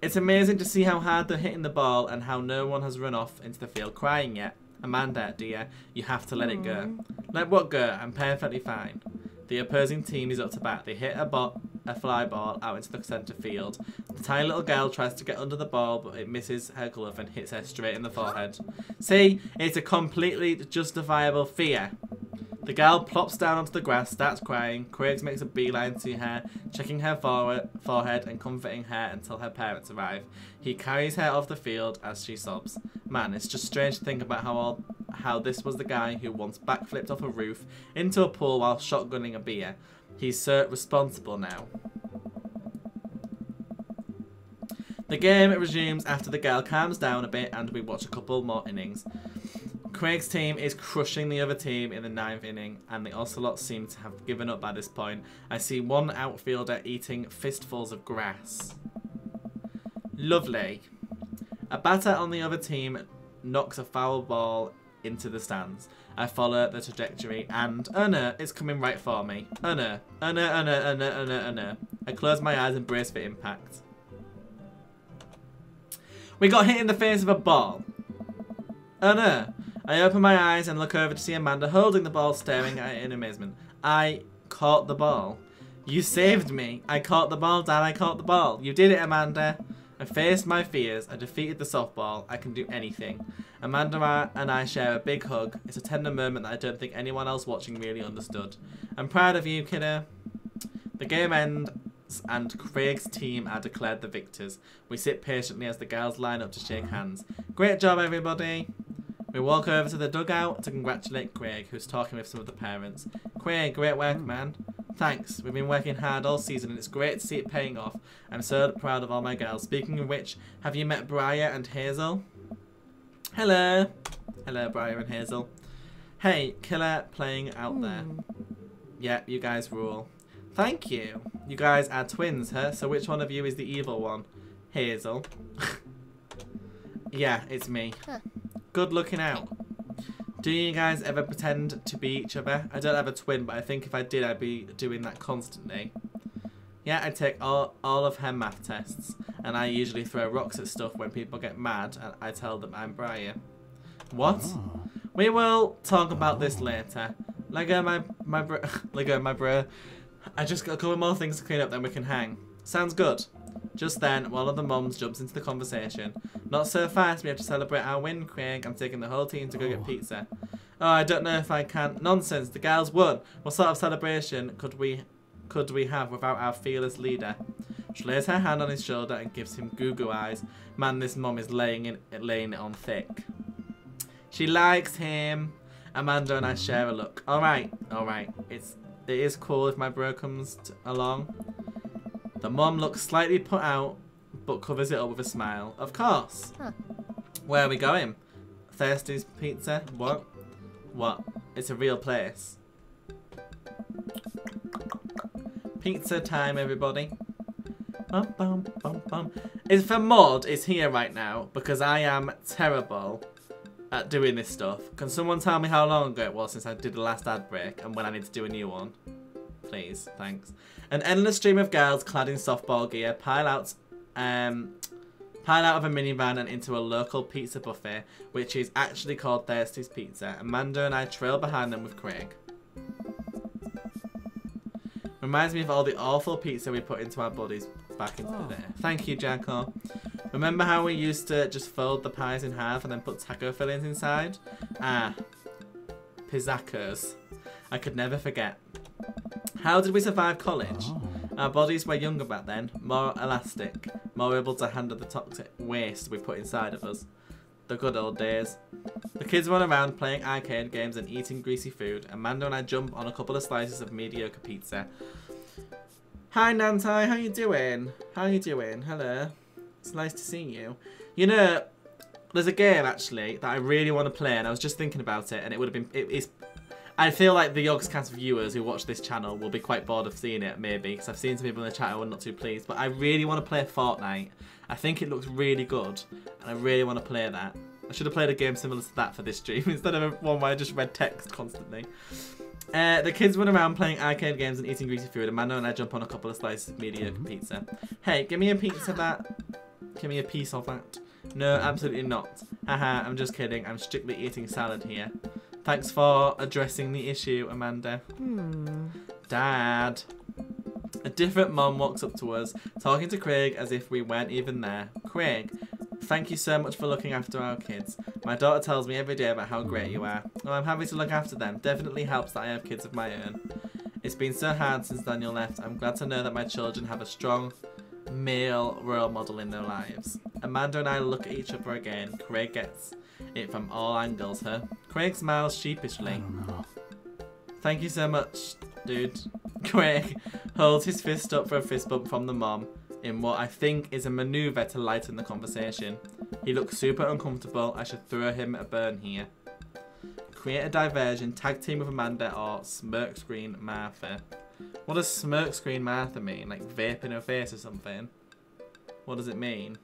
It's amazing to see how hard they're hitting the ball and how no one has run off into the field crying yet. Amanda, dear, you have to let it go. Let what go? I'm perfectly fine. The opposing team is up to bat. They hit a fly ball out into the centre field. The tiny little girl tries to get under the ball, but it misses her glove and hits her straight in the forehead. See, it's a completely justifiable fear. The girl plops down onto the grass, starts crying. Craig makes a beeline to her, checking her forehead and comforting her until her parents arrive. He carries her off the field as she sobs. Man, it's just strange to think about how this was the guy who once backflipped off a roof into a pool while shotgunning a beer. He's so responsible now. The game resumes after the girl calms down a bit and we watch a couple more innings. Craig's team is crushing the other team in the 9th inning, and the Ocelots seem to have given up by this point. I see one outfielder eating fistfuls of grass. Lovely. A batter on the other team knocks a foul ball into the stands. I follow the trajectory and, oh no, it's coming right for me. Oh no, oh no, oh no, oh no, oh no, oh no. I close my eyes and brace for impact. We got hit in the face with a ball. Oh no. I open my eyes and look over to see Amanda holding the ball, staring at it in amazement. I caught the ball. You saved me. I caught the ball, Dad. I caught the ball. You did it, Amanda. I faced my fears. I defeated the softball. I can do anything. Amanda and I share a big hug. It's a tender moment that I don't think anyone else watching really understood. I'm proud of you, kiddo. The game ends and Craig's team are declared the victors. We sit patiently as the girls line up to shake hands. Great job, everybody. We walk over to the dugout to congratulate Craig, who's talking with some of the parents. Craig, great work, man. Thanks. We've been working hard all season and it's great to see it paying off. I'm so proud of all my girls. Speaking of which, have you met Briar and Hazel? Hello. Hello, Briar and Hazel. Hey, killer playing out there. Yeah, you guys rule. Thank you. You guys are twins, huh? So which one of you is the evil one? Hazel. Yeah, it's me. Good looking out. Do you guys ever pretend to be each other? I don't have a twin, but I think if I did, I'd be doing that constantly. Yeah, I take all of her math tests, and I usually throw rocks at stuff when people get mad, and I tell them I'm Brian. What? Oh. We will talk about this later. Lego my bro. I just got a couple more things to clean up, then we can hang. Sounds good. Just then, one of the mums jumps into the conversation. Not so fast, we have to celebrate our win, Craig. I'm taking the whole team to go get pizza. Oh, I don't know if I can. Nonsense, the girls won. What sort of celebration could we have without our fearless leader? She lays her hand on his shoulder and gives him goo-goo eyes. Man, this mum is laying it on thick. She likes him. Amanda and I share a look. Alright. It is cool if my bro comes along. The mum looks slightly put out, but covers it up with a smile. Of course. Huh. Where are we going? Thirsty's Pizza? What? What? It's a real place. Pizza time, everybody. Bum, bum, bum, bum. If a mod is here right now, because I am terrible at doing this stuff. Can someone tell me how long ago it was since I did the last ad break and when I need to do a new one? Please, thanks. An endless stream of girls clad in softball gear pile out of a minivan and into a local pizza buffet, which is actually called Thirsty's Pizza. Amanda and I trail behind them with Craig. Reminds me of all the awful pizza we put into our bodies back into the day. Thank you, Jacko. Remember how we used to just fold the pies in half and then put taco fillings inside? Ah, pizzacos. I could never forget. How did we survive college? Oh. Our bodies were younger back then, more elastic, more able to handle the toxic waste we put inside of us. The good old days. The kids run around playing arcade games and eating greasy food. Amanda and I jump on a couple of slices of mediocre pizza. Hi Nanti, how you doing? How you doing? Hello. It's nice to see you. You know, there's a game actually that I really want to play, and I was just thinking about it, and it would have been. I feel like the Yogscast viewers who watch this channel will be quite bored of seeing it, maybe, because I've seen some people in the chat who are not too pleased. But I really want to play Fortnite. I think it looks really good, and I really want to play that. I should have played a game similar to that for this stream instead of one where I just read text constantly. The kids run around playing arcade games and eating greasy food. Amanda and I jump on a couple of slices of mediocre pizza. Hey, give me a piece of that. Give me a piece of that. No, absolutely not. Haha, I'm just kidding. I'm strictly eating salad here. Thanks for addressing the issue, Amanda. Dad. A different mom walks up to us, talking to Craig as if we weren't even there. Craig, thank you so much for looking after our kids. My daughter tells me every day about how great you are. Oh, I'm happy to look after them. Definitely helps that I have kids of my own. It's been so hard since Daniel left. I'm glad to know that my children have a strong male role model in their lives. Amanda and I look at each other again. Craig gets it from all angles, huh? Craig smiles sheepishly. I don't know. Thank you so much, dude. Craig holds his fist up for a fist bump from the mom in what I think is a maneuver to lighten the conversation. He looks super uncomfortable. I should throw him a bone here. Create a diversion, tag team with Amanda, or smirk screen Martha. What does smirk screen Martha mean? Like vape in her face or something? What does it mean?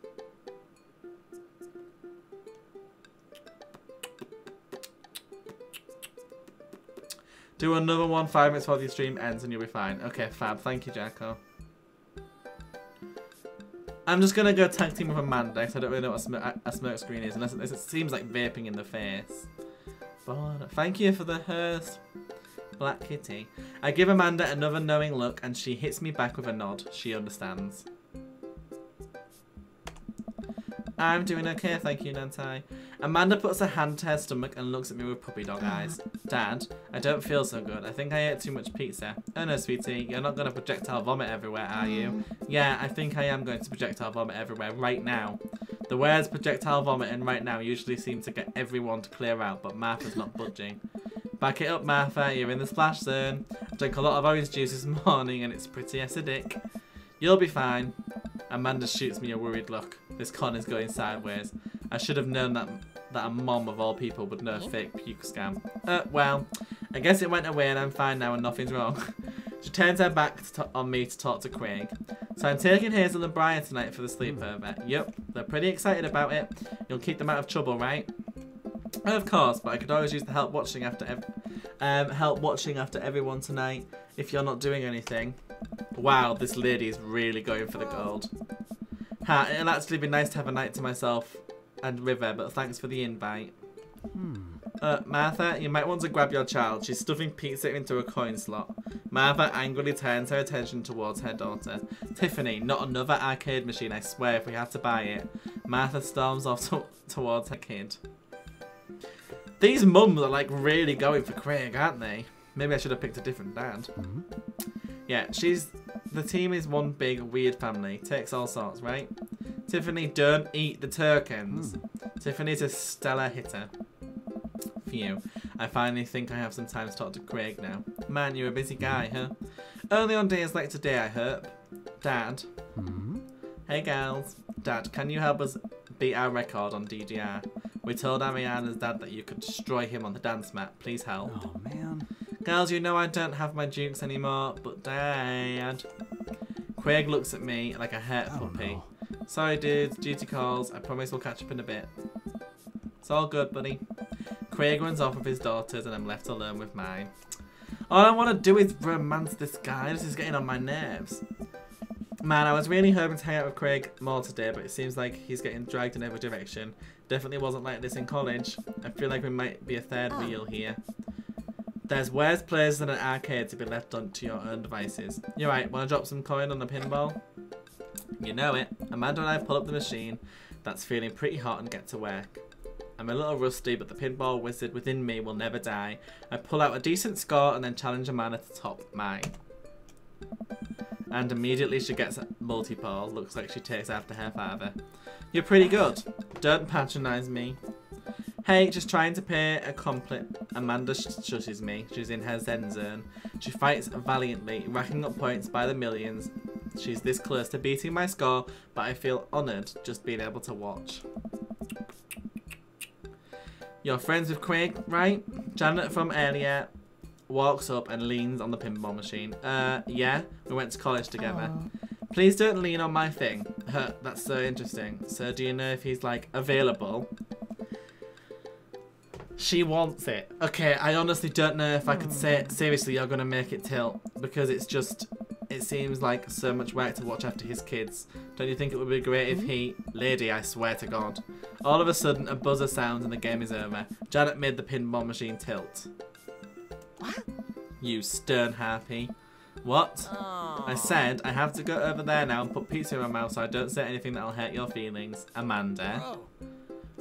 Do another one 5 minutes before the stream ends and you'll be fine. Okay, fab. Thank you, Jacko. I'm just gonna go tag team with Amanda because I don't really know what a smoke screen is, unless it seems like vaping in the face. But thank you for the hearse, Black Kitty. I give Amanda another knowing look and she hits me back with a nod. She understands. I'm doing okay, thank you, Nantai. Amanda puts her hand to her stomach and looks at me with puppy dog eyes. Dad, I don't feel so good. I think I ate too much pizza. Oh no, sweetie, you're not going to projectile vomit everywhere, are you? Yeah, I think I am going to projectile vomit everywhere right now. The words projectile vomit and right now usually seem to get everyone to clear out, but Martha's not budging. Back it up, Martha, you're in the splash zone. I drank a lot of orange juice this morning and it's pretty acidic. You'll be fine. Amanda shoots me a worried look. This con is going sideways. I should have known that a mom of all people would know a fake puke scam. Well, I guess it went away and I'm fine now and nothing's wrong. She turns her back on me to talk to Craig. So I'm taking Hazel and Brian tonight for the sleepover. Yep, they're pretty excited about it. You'll keep them out of trouble, right? Of course, but I could always use the help watching after everyone tonight if you're not doing anything. Wow, this lady is really going for the gold. Ha, it'll actually be nice to have a night to myself and River, but thanks for the invite. Martha, you might want to grab your child. She's stuffing pizza into a coin slot. Martha angrily turns her attention towards her daughter. Tiffany, not another arcade machine, I swear, if we have to buy it. Martha storms off towards her kid. These mums are like really going for Craig, aren't they? Maybe I should have picked a different dad. Yeah, the team is one big weird family. Takes all sorts, right? Tiffany, don't eat the Turkins. Tiffany's a stellar hitter. Phew. I finally think I have some time to talk to Craig now. Man, you're a busy guy, huh? Only on days like today, I hope. Dad. Hey, girls. Dad, can you help us beat our record on DDR? We told Ariana's dad that you could destroy him on the dance mat. Please help. Oh, man. Girls, you know I don't have my dukes anymore, but Dad. Craig looks at me like a hurt puppy. Sorry, dudes. Duty calls. I promise we'll catch up in a bit. It's all good, buddy. Craig runs off with his daughters and I'm left alone with mine. All I want to do is romance this guy. This is getting on my nerves. Man, I was really hoping to hang out with Craig more today, but it seems like he's getting dragged in every direction. Definitely wasn't like this in college. I feel like we might be a third wheel here. There's worse places than an arcade to be left on to your own devices. You're right, want to drop some coin on the pinball? You know it. Amanda and I pull up the machine that's feeling pretty hot and get to work. I'm a little rusty, but the pinball wizard within me will never die. I pull out a decent score and then challenge Amanda to top mine. And immediately she gets multi-pole. Looks like she takes after her father. You're pretty good. Don't patronise me. Hey, just trying to pay a compliment. Amanda shushes me. She's in her zen zone. She fights valiantly, racking up points by the millions. She's this close to beating my score, but I feel honoured just being able to watch. You're friends with Craig, right? Janet from earlier walks up and leans on the pinball machine. Yeah, we went to college together. Please don't lean on my thing. That's so interesting. So do you know if he's like available? She wants it. Okay, I honestly don't know if I could say it. Seriously, you're gonna make it tilt because it's just, it seems like so much work to watch after his kids. Don't you think it would be great if he, lady, I swear to God. All of a sudden, a buzzer sounds and the game is over. Janet made the pinball machine tilt. What? You stern harpy. What? Oh. I said I have to go over there now and put pizza in my mouth so I don't say anything that'll hurt your feelings. Amanda. Bro.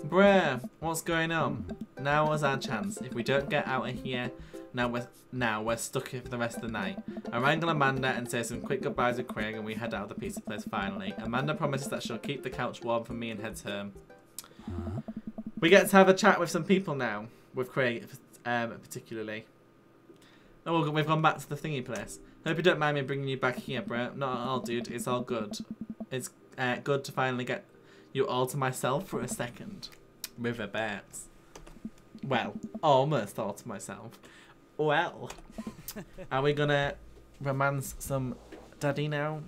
Bruh, what's going on? Now was our chance. If we don't get out of here, now we're stuck here for the rest of the night. I wrangle Amanda and say some quick goodbyes with Craig and we head out of the pizza place finally. Amanda promises that she'll keep the couch warm for me and heads home. We get to have a chat with some people now, with Craig particularly. Oh, we've gone back to the thingy place. Hope you don't mind me bringing you back here, bro. Not at all, dude. It's all good. It's good to finally get you all to myself for a second. River Bears. Well, almost all to myself. Well, are we gonna romance some daddy now?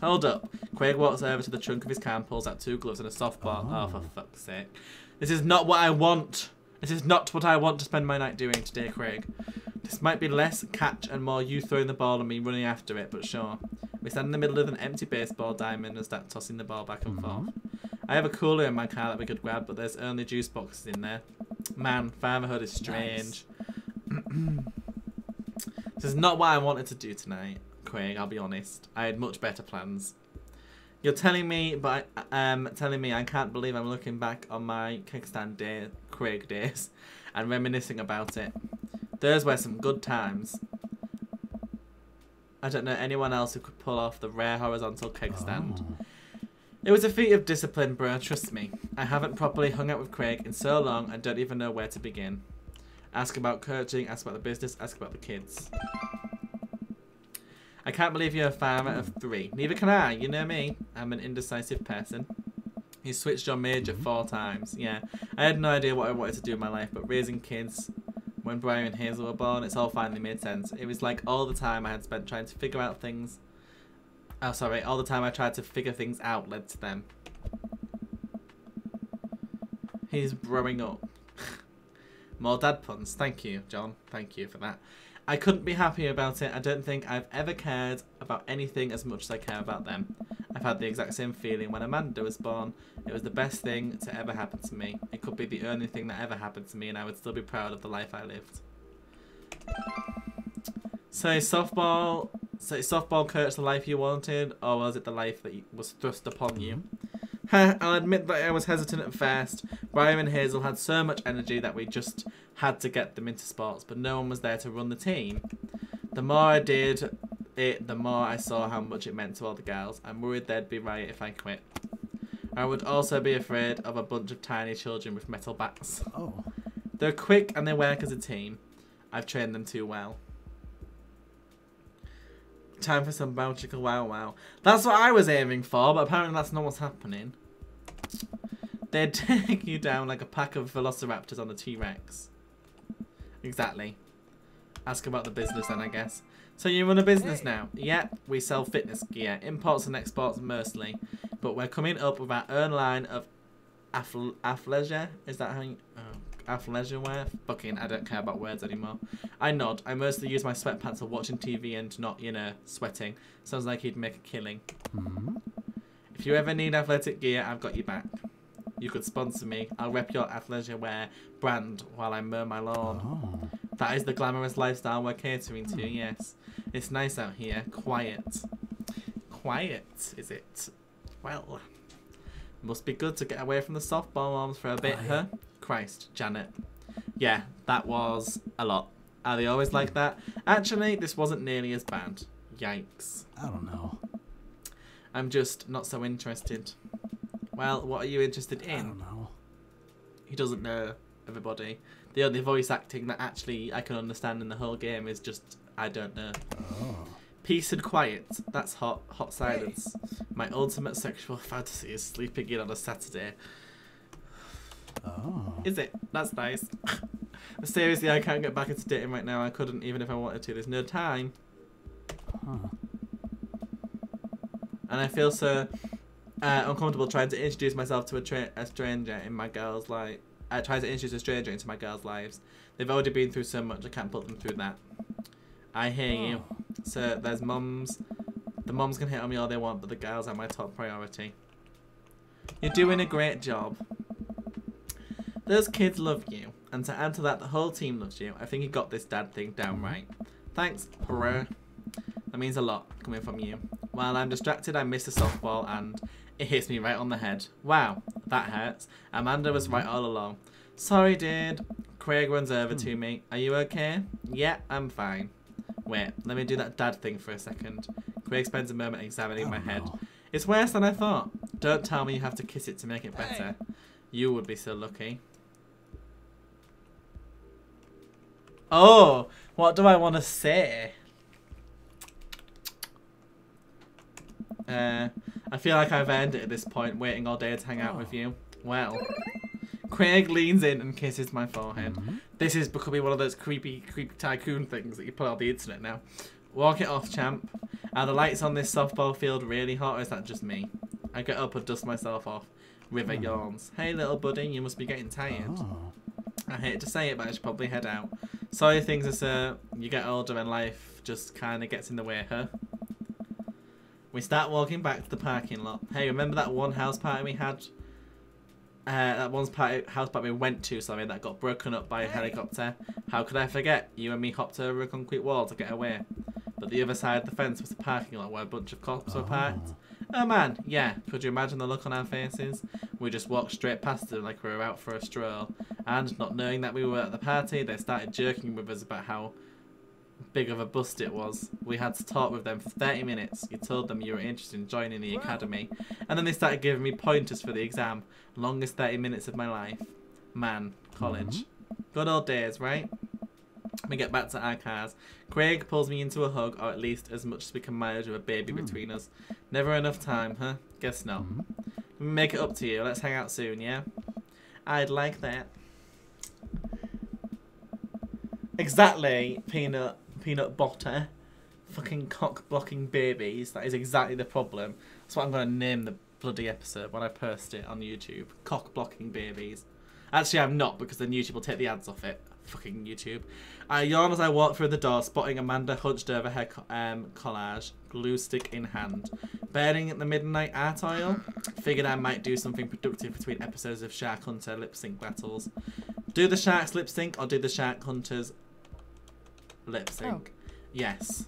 Hold up. Craig walks over to the trunk of his car and pulls out 2 gloves and a softball. Oh, for fuck's sake. This is not what I want. This is not what I want to spend my night doing today, Craig. This might be less catch and more you throwing the ball and me running after it, but sure. We stand in the middle of an empty baseball diamond and start tossing the ball back and forth. I have a cooler in my car that we could grab, but there's only juice boxes in there. Man, fatherhood is strange. Nice. This is not what I wanted to do tonight, Craig, I'll be honest. I had much better plans. You're telling me, but I can't believe I'm looking back on my kickstand Craig days and reminiscing about it. Those were some good times. I don't know anyone else who could pull off the rare horizontal kickstand. It was a feat of discipline, bro, trust me. I haven't properly hung out with Craig in so long I don't even know where to begin. Ask about coaching, ask about the business, ask about the kids. I can't believe you're a father of 3. Neither can I, you know me. I'm an indecisive person. You switched your major 4 times. Yeah, I had no idea what I wanted to do in my life, but raising kids, when Brian and Hazel were born, it's all finally made sense. It was like all the time I had spent trying to figure out things. Oh, sorry, all the time I tried to figure things out led to them. He's growing up. More dad puns. Thank you, John. Thank you for that. I couldn't be happier about it. I don't think I've ever cared about anything as much as I care about them. I've had the exact same feeling when Amanda was born. It was the best thing to ever happen to me. It could be the only thing that ever happened to me and I would still be proud of the life I lived. So softball coach the life you wanted, or was it the life that was thrust upon you? I'll admit that I was hesitant at first. Brian and Hazel had so much energy that we just had to get them into sports, but no one was there to run the team. The more I did it, the more I saw how much it meant to all the girls. I'm worried they'd be right if I quit. I would also be afraid of a bunch of tiny children with metal bats. Oh. They're quick and they work as a team. I've trained them too well. Time for some magical wow wow. That's what I was aiming for, but apparently that's not what's happening. They'd take you down like a pack of velociraptors on a T-Rex. Exactly. Ask about the business then, I guess. So you run a business now? Yep, we sell fitness gear, imports and exports mostly. But we're coming up with our own line of athleisure. Is that how you... Oh. Athleisure wear? Fucking, I don't care about words anymore. I nod. I mostly use my sweatpants for watching TV and not, you know, sweating. Sounds like he'd make a killing. If you ever need athletic gear, I've got your back. You could sponsor me. I'll rep your athleisure wear brand while I mow my lawn. That is the glamorous lifestyle we're catering to, yes. It's nice out here. Quiet. Quiet, is it? Well, must be good to get away from the softball arms for a bit, huh? Christ, Janet. Yeah, that was a lot. Are they always like that? Actually, this wasn't nearly as bad. Yikes. I don't know. I'm just not so interested. Well, what are you interested in? I don't know. He doesn't know, everybody. The only voice acting that actually I can understand in the whole game is just, I don't know. Oh. Peace and quiet. That's hot. Hot silence. My ultimate sexual fantasy is sleeping in on a Saturday. Oh. Is it? That's nice. Seriously, I can't get back into dating right now. I couldn't even if I wanted to. There's no time. Huh. And I feel so uncomfortable trying to introduce myself to a stranger in my girls' life. I try to introduce a stranger into my girls' lives. They've already been through so much. I can't put them through that. I hear you. So there's mums. The mums can hit on me all they want, but the girls are my top priority. You're doing a great job. Those kids love you. And to add to that, the whole team loves you. I think you got this dad thing down right. Thanks, bro. That means a lot coming from you. While I'm distracted, I miss the softball and it hits me right on the head. Wow, that hurts. Amanda was right all along. Sorry, dude. Craig runs over to me. Are you okay? Yeah, I'm fine. Wait, let me do that dad thing for a second. Craig spends a moment examining my head. It's worse than I thought. Don't tell me you have to kiss it to make it better. You would be so lucky. Oh, what do I want to say? I feel like I've earned it at this point, waiting all day to hang out with you. Well, Craig leans in and kisses my forehead. This is becoming one of those creepy tycoon things that you put on the internet now. Walk it off, champ. Are the lights on this softball field really hot, or is that just me? I get up and dust myself off. River yawns. Hey, little buddy, you must be getting tired. I hate to say it, but I should probably head out. Sorry things are so... You get older and life just kind of gets in the way, huh? We start walking back to the parking lot. Hey, remember that one house party we had? That one house party we went to, sorry, that got broken up by a helicopter. How could I forget? You and me hopped over a concrete wall to get away. But the other side of the fence was the parking lot where a bunch of cops were parked. Oh man, yeah. Could you imagine the look on our faces? We just walked straight past them like we were out for a stroll. And not knowing that we were at the party, they started joking with us about how big of a bust it was. We had to talk with them for 30 minutes. You told them you were interested in joining the academy. And then they started giving me pointers for the exam. Longest 30 minutes of my life. Man, college. Good old days, right? We get back to our cars. Craig pulls me into a hug, or at least as much as we can manage with a baby between us. Never enough time, huh? Guess not. Let me make it up to you. Let's hang out soon, yeah? I'd like that. Exactly, peanut butter. Fucking cock-blocking babies. That is exactly the problem. That's what I'm going to name the bloody episode when I post it on YouTube. Cock-blocking babies. Actually, I'm not, because then YouTube will take the ads off it. Fucking YouTube. I yawn as I walk through the door, spotting Amanda hunched over her collage, glue stick in hand. Burning at the midnight art oil. Figured I might do something productive between episodes of Shark Hunter lip sync battles. Do the sharks lip sync or do the Shark Hunters lip sync? Yes.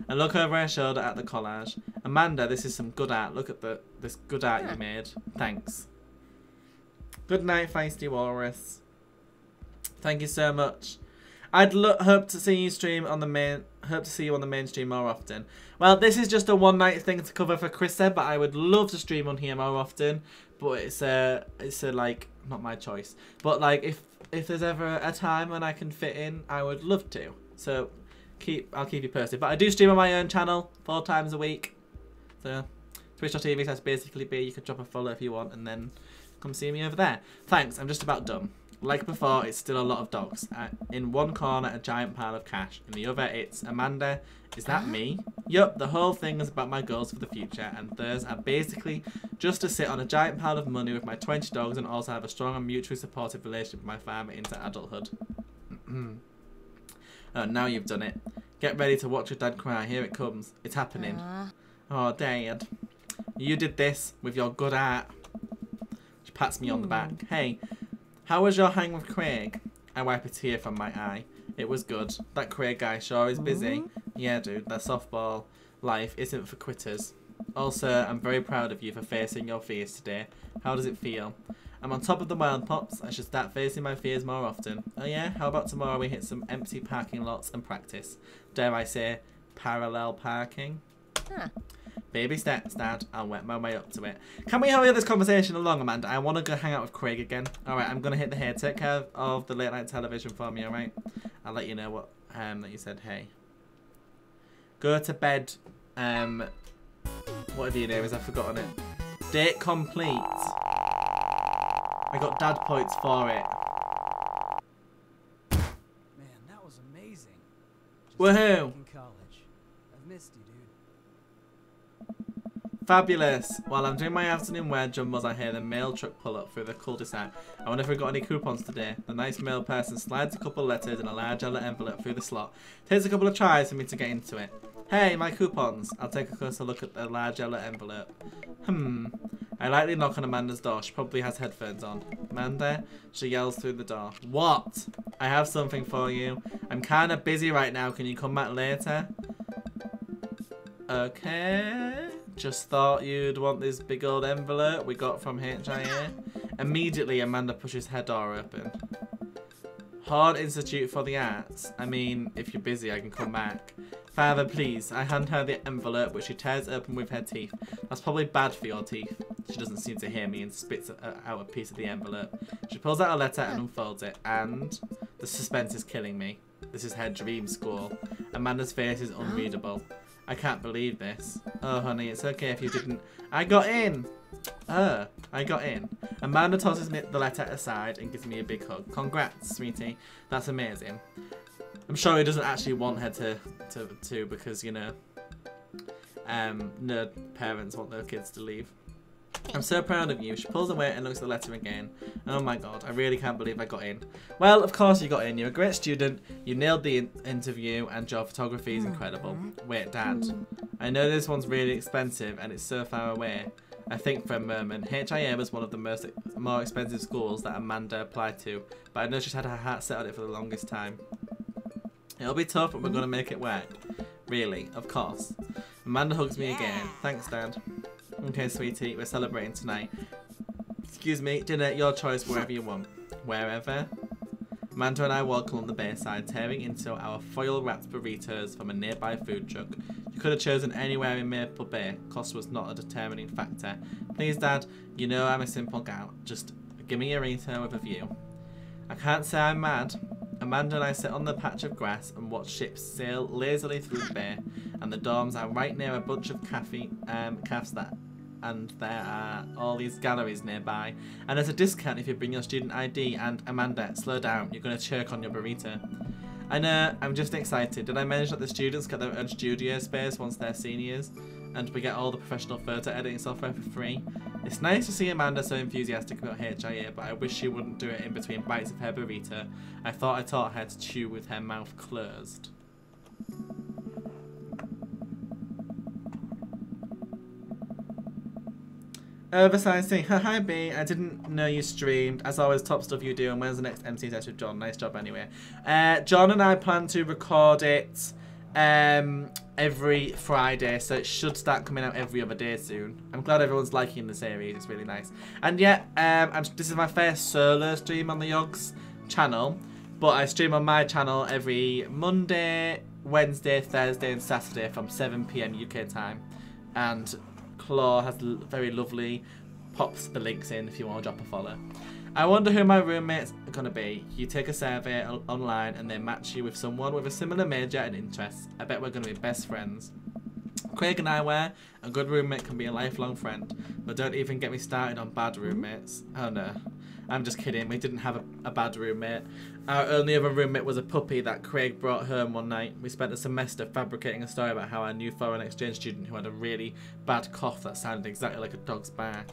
I look over her shoulder at the collage. Amanda, this is some good art. Look at this good art you made. Thanks. Good night, feisty walrus. Thank you so much. I'd hope to see you stream on the main. Hope to see you on the mainstream more often. Well, this is just a one-night thing to cover for Chrissa, but I would love to stream on here more often. But it's a like not my choice. But like if there's ever a time when I can fit in, I would love to. So I'll keep you posted. But I do stream on my own channel 4 times a week. So twitch.tv/basicallyb. You can drop a follow if you want, and then come see me over there. Thanks. I'm just about done. Like before, it's still a lot of dogs. In one corner, a giant pile of cash. In the other, it's Amanda. Is that me? Yup, the whole thing is about my goals for the future, and theirs are basically just to sit on a giant pile of money with my 20 dogs and also have a strong and mutually supportive relationship with my family into adulthood. Oh, now you've done it. Get ready to watch your dad cry. Here it comes. It's happening. Oh, Dad. You did this with your good art. She pats me on the back. Hey. How was your hang with Craig? I wipe a tear from my eye. It was good. That Craig guy sure is busy. Yeah, dude, that softball life isn't for quitters. Also, I'm very proud of you for facing your fears today. How does it feel? I'm on top of the wild pops. I should start facing my fears more often. Oh yeah? How about tomorrow we hit some empty parking lots and practice? Dare I say, parallel parking? Huh. Baby steps, Dad. I'll work my way up to it. Can we hurry this conversation along, Amanda? I want to go hang out with Craig again. Alright, I'm going to hit the hair. Take care of the late night television for me, alright? I'll let you know what that you said, hey. Go to bed. Whatever your name is, I've forgotten it. Date complete. I got dad points for it. Man, that was amazing. Just Woohoo! in college. I've missed you, dude. Fabulous. While I'm doing my afternoon wear jumbos, I hear the mail truck pull up through the cul-de-sac. I wonder if we've got any coupons today. The nice mail person slides a couple of letters in a large yellow envelope through the slot. Takes a couple of tries for me to get into it. Hey, my coupons. I'll take a closer look at the large yellow envelope. I lightly knock on Amanda's door. She probably has headphones on. Amanda? She yells through the door. What? I have something for you. I'm kind of busy right now. Can you come back later? Okay. Just thought you'd want this big old envelope we got from HIA. Immediately, Amanda pushes her door open. Hard Institute for the Arts. I mean, if you're busy, I can come back. Father, please. I hand her the envelope, which she tears open with her teeth. That's probably bad for your teeth. She doesn't seem to hear me and spits out a piece of the envelope. She pulls out a letter and unfolds it. And the suspense is killing me. This is her dream school. Amanda's face is unreadable. I can't believe this. Oh, honey, it's okay if you didn't. I got in. I got in. Amanda tosses the letter aside and gives me a big hug. Congrats, sweetie. That's amazing. I'm sure he doesn't actually want her to because, you know, nerd parents want their kids to leave. I'm so proud of you. She pulls away and looks at the letter again. Oh my god, I really can't believe I got in. Well, of course you got in. You're a great student. You nailed the interview and your photography is incredible. Wait, Dad. I know this one's really expensive and it's so far away. I think for a moment, HIA was one of the more expensive schools that Amanda applied to, but I know she's had her heart set on it for the longest time. It'll be tough, but we're going to make it work. Really, of course. Amanda hugs me again. Thanks, Dad. Okay, sweetie, we're celebrating tonight. Excuse me, dinner, your choice, wherever you want. Wherever? Amanda and I walk along the bayside, tearing into our foil-wrapped burritos from a nearby food truck. You could have chosen anywhere in Maple Bay. Cost was not a determining factor. Please, Dad, you know I'm a simple gal. Just give me a burrito with a view. I can't say I'm mad. Amanda and I sit on the patch of grass and watch ships sail lazily through the bay, and the dorms are right near a bunch of cafes and there are all these galleries nearby. And there's a discount if you bring your student ID. And Amanda, slow down, you're going to choke on your burrito. I know, I'm just excited. Did I mention that the students get their own studio space once they're seniors? And we get all the professional photo editing software for free? It's nice to see Amanda so enthusiastic about HIA, but I wish she wouldn't do it in between bites of her burrito. I thought I taught her to chew with her mouth closed. Oversized thing. Hi B, I didn't know you streamed. As always, top stuff you do. And when's the next MC test with John? Nice job anyway. John and I plan to record it every Friday, so it should start coming out every other day soon. I'm glad everyone's liking the series. It's really nice. And yeah, this is my first solo stream on the Yogs channel, but I stream on my channel every Monday, Wednesday, Thursday and Saturday from 7 PM UK time. And Claw has very lovely pops the links in if you want to drop a follow. I wonder who my roommates are going to be. You take a survey online and they match you with someone with a similar major and interests. I bet we're going to be best friends. Craig and I wear a good roommate can be a lifelong friend, but don't even get me started on bad roommates. Oh no, I'm just kidding. We didn't have a bad roommate. Our only other roommate was a puppy that Craig brought home one night. We spent a semester fabricating a story about how our new foreign exchange student who had a really bad cough that sounded exactly like a dog's bark.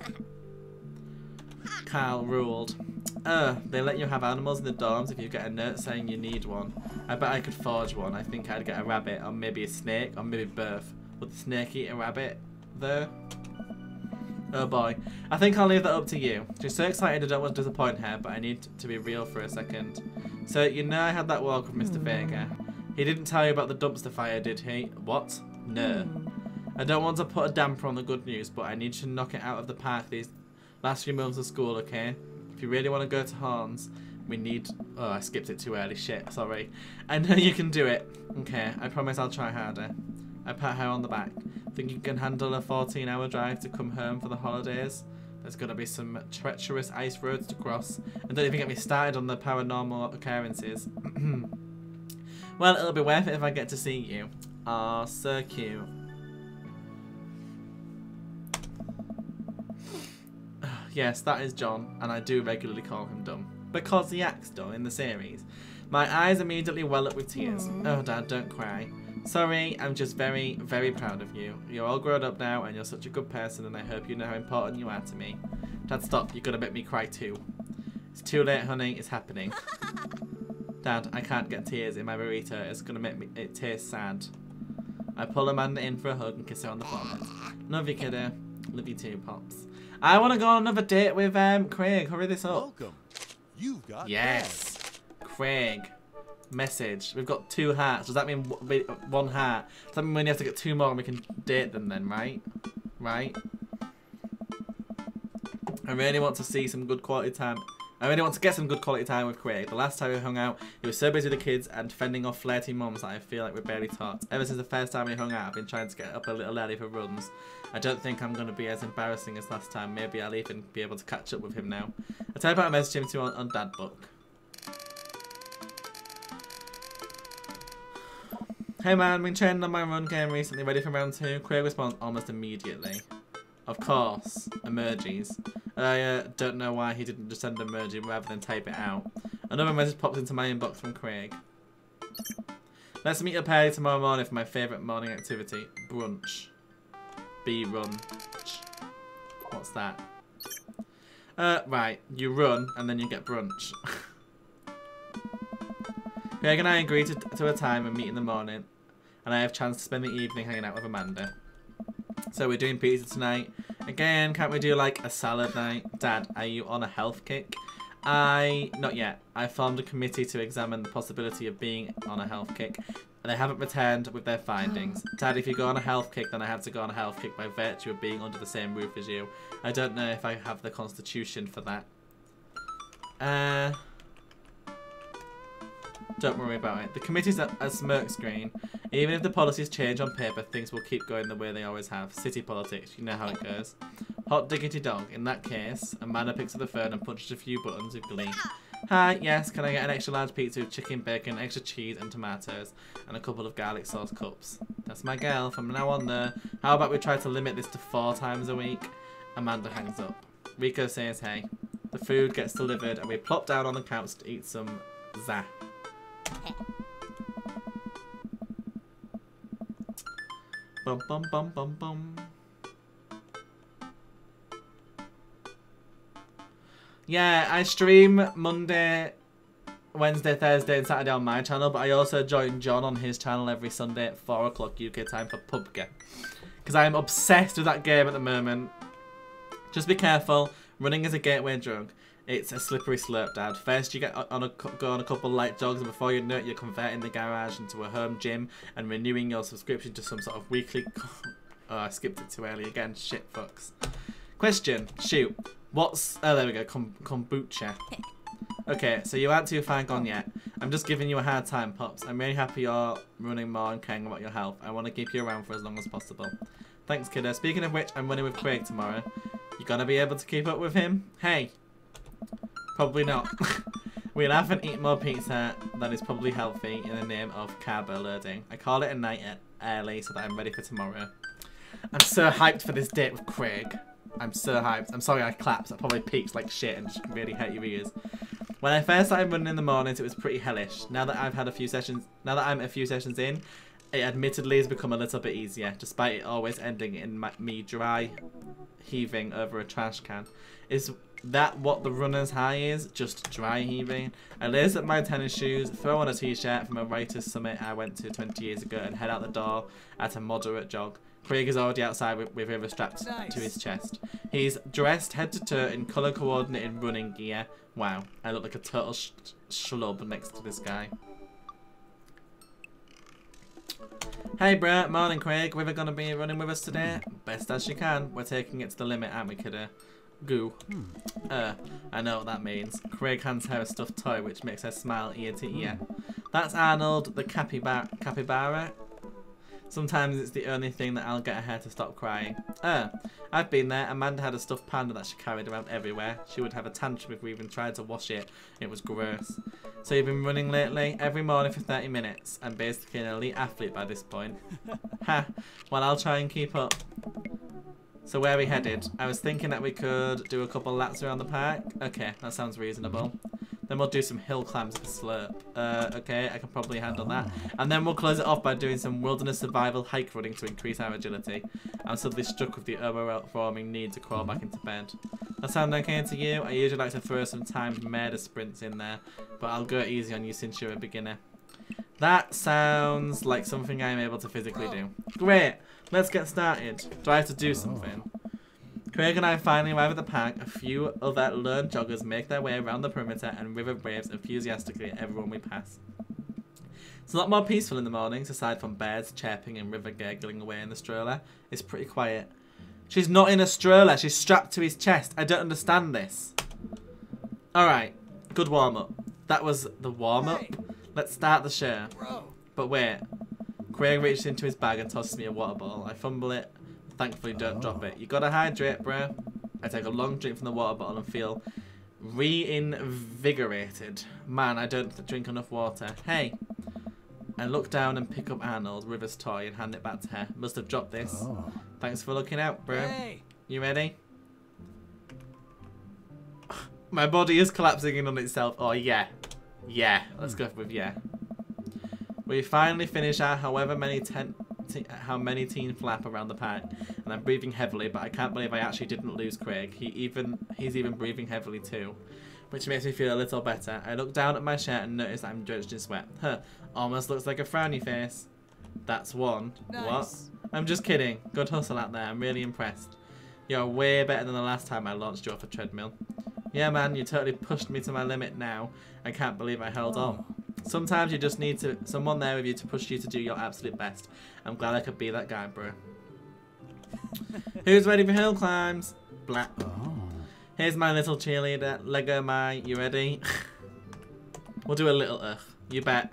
Carl ruled. They let you have animals in the dorms if you get a note saying you need one. I bet I could forge one. I think I'd get a rabbit, or maybe a snake, or maybe both. Would the snake eat a rabbit, though? Oh boy. I think I'll leave that up to you. She's so excited I don't want to disappoint her, but I need to be real for a second. So, you know I had that walk with Mr. Vega. He didn't tell you about the dumpster fire, did he? What? No. I don't want to put a damper on the good news, but I need you to knock it out of the park these last few months of school, okay? If you really want to go to Horns, we need... Oh, I skipped it too early. Shit, sorry. I know you can do it. Okay, I promise I'll try harder. I pat her on the back. Think you can handle a 14-hour drive to come home for the holidays? There's going to be some treacherous ice roads to cross. And don't even get me started on the paranormal occurrences. Well, it'll be worth it if I get to see you. Aw, so cute. Yes, that is John, and I do regularly call him dumb. Because he acts dumb in the series. My eyes immediately well up with tears. Oh, Dad, don't cry. Sorry, I'm just very, very proud of you. You're all grown up now, and you're such a good person, and I hope you know how important you are to me. Dad, stop. You're gonna make me cry too. It's too late, honey. It's happening. Dad, I can't get tears in my burrito. It's gonna make me... It tastes sad. I pull Amanda in for a hug and kiss her on the forehead. Love you, kiddo. Love you too, Pops. I want to go on another date with Craig. Hurry this up. Welcome. You've got yes. Craig. Message. We've got 2 hearts. Does that mean 1 heart? Does that mean we only have to get 2 more and we can date them then, right? Right? I really want to see some good quality time. I really want to get some good quality time with Craig. The last time we hung out, he was so busy with the kids and fending off flirty mums that I feel like we barely talked. Ever since the first time we hung out, I've been trying to get up a little early for runs. I don't think I'm going to be as embarrassing as last time. Maybe I'll even be able to catch up with him now. I'll tell you about a message him to on Dad Book. Hey man, been training on my run game recently, ready for round 2? Craig responds almost immediately. Of course, emojis. I don't know why he didn't just send an emoji rather than type it out. Another message pops into my inbox from Craig. Let's meet up early tomorrow morning for my favourite morning activity, brunch. B-run. What's that? Right, you run and then you get brunch. Craig and I agreed to a time and meet in the morning, and I have a chance to spend the evening hanging out with Amanda. So we're doing pizza tonight. Again, can't we do like a salad night? Dad, are you on a health kick? Not yet. I formed a committee to examine the possibility of being on a health kick, and they haven't returned with their findings. Dad, if you go on a health kick, then I have to go on a health kick by virtue of being under the same roof as you. I don't know if I have the constitution for that. Don't worry about it. The committee's a smokescreen. Even if the policies change on paper, things will keep going the way they always have. City politics, you know how it goes. Hot diggity dog. In that case, Amanda picks up the phone and punches a few buttons with glee. Hi, yes, can I get an extra large pizza with chicken, bacon, extra cheese and tomatoes, and a couple of garlic sauce cups? That's my girl. From now on there. How about we try to limit this to 4 times a week? Amanda hangs up. Rico says hey. The food gets delivered and we plop down on the couch to eat some za. Bum bum bum bum bum. Yeah, I stream Monday, Wednesday, Thursday and Saturday on my channel, but I also join John on his channel every Sunday at 4 o'clock UK time for PUBG. Because I'm obsessed with that game at the moment. Just be careful, running is a gateway drug. It's a slippery slope, Dad. First you go on a couple light jogs, and before you know it, you're converting the garage into a home gym and renewing your subscription to some sort of weekly... Oh, I skipped it too early again. Shit, fucks. Question. Shoot. What's... Oh, there we go. Kombucha. Okay, so you aren't too far gone yet. I'm just giving you a hard time, Pops. I'm really happy you're running more and caring about your health. I want to keep you around for as long as possible. Thanks, kiddo. Speaking of which, I'm running with Craig tomorrow. You gonna be able to keep up with him? Hey. Probably not. We'll have and eat more pizza that is probably healthy in the name of carbo loading. I call it a night early so that I'm ready for tomorrow. I'm so hyped for this date with Craig. I'm so hyped. I'm sorry I clapped. I probably peaked like shit and just really hurt your ears. When I first started running in the mornings, it was pretty hellish. Now that I'm a few sessions in, it admittedly has become a little bit easier, despite it always ending in me dry heaving over a trash can. Is that what the runner's high is? Just dry heaving? I lace up my tennis shoes, throw on a t-shirt from a writer's summit I went to 20 years ago and head out the door at a moderate jog. Craig is already outside with River strapped to his chest. He's dressed head to toe in colour coordinated running gear. Wow, I look like a total schlub next to this guy. Hey Brett, morning Craig. River gonna be running with us today? Best as she can. We're taking it to the limit, aren't we, kiddo? Goo. I know what that means. Craig hands her a stuffed toy which makes her smile ear to ear. That's Arnold, the capybara. Sometimes it's the only thing that I'll get her to stop crying. I've been there. Amanda had a stuffed panda that she carried around everywhere. She would have a tantrum if we even tried to wash it. It was gross. So you've been running lately? Every morning for 30 minutes. I'm basically an elite athlete by this point. Ha! Well, I'll try and keep up. So where are we headed? I was thinking that we could do a couple laps around the park. Okay, that sounds reasonable. Then we'll do some hill climbs with a slurp. Okay, I can probably handle that. And then we'll close it off by doing some wilderness survival hike running to increase our agility. I'm suddenly struck with the overwhelming need to crawl back into bed. That sound okay to you? I usually like to throw some timed murder sprints in there, but I'll go easy on you since you're a beginner. That sounds like something I'm able to physically do. Great, let's get started. Do I have to do something? Craig and I finally arrive at the park. A few other lone joggers make their way around the perimeter and River waves enthusiastically at everyone we pass. It's a lot more peaceful in the mornings, aside from birds chirping and River gurgling away in the stroller. It's pretty quiet. She's not in a stroller, she's strapped to his chest. I don't understand this. Alright, good warm-up. That was the warm-up. Let's start the show. But wait. Craig reaches into his bag and tosses me a water bottle. I fumble it. Thankfully, don't drop it. You gotta hydrate, bro. I take a long drink from the water bottle and feel reinvigorated. Man, I don't drink enough water. Hey. I look down and pick up Arnold, River's toy, and hand it back to her. Must have dropped this. Thanks for looking out, bro. Hey. You ready? My body is collapsing in on itself. Oh, yeah. Yeah. Let's go with yeah. We finally finish our however many teen flap around the park, and I'm breathing heavily, but I can't believe I actually didn't lose Craig. He's even breathing heavily too, which makes me feel a little better. I look down at my shirt and notice that I'm drenched in sweat. Huh, almost looks like a frowny face. That's one. Nice. What? I'm just kidding. Good hustle out there. I'm really impressed. You're way better than the last time I launched you off a treadmill. Yeah, man, you totally pushed me to my limit now. I can't believe I held on. Sometimes you just need someone there with you to push you to do your absolute best. I'm glad I could be that guy, bro. Who's ready for hill climbs? Blah. Here's my little cheerleader. Lego Mai, you ready? We'll do a little you bet.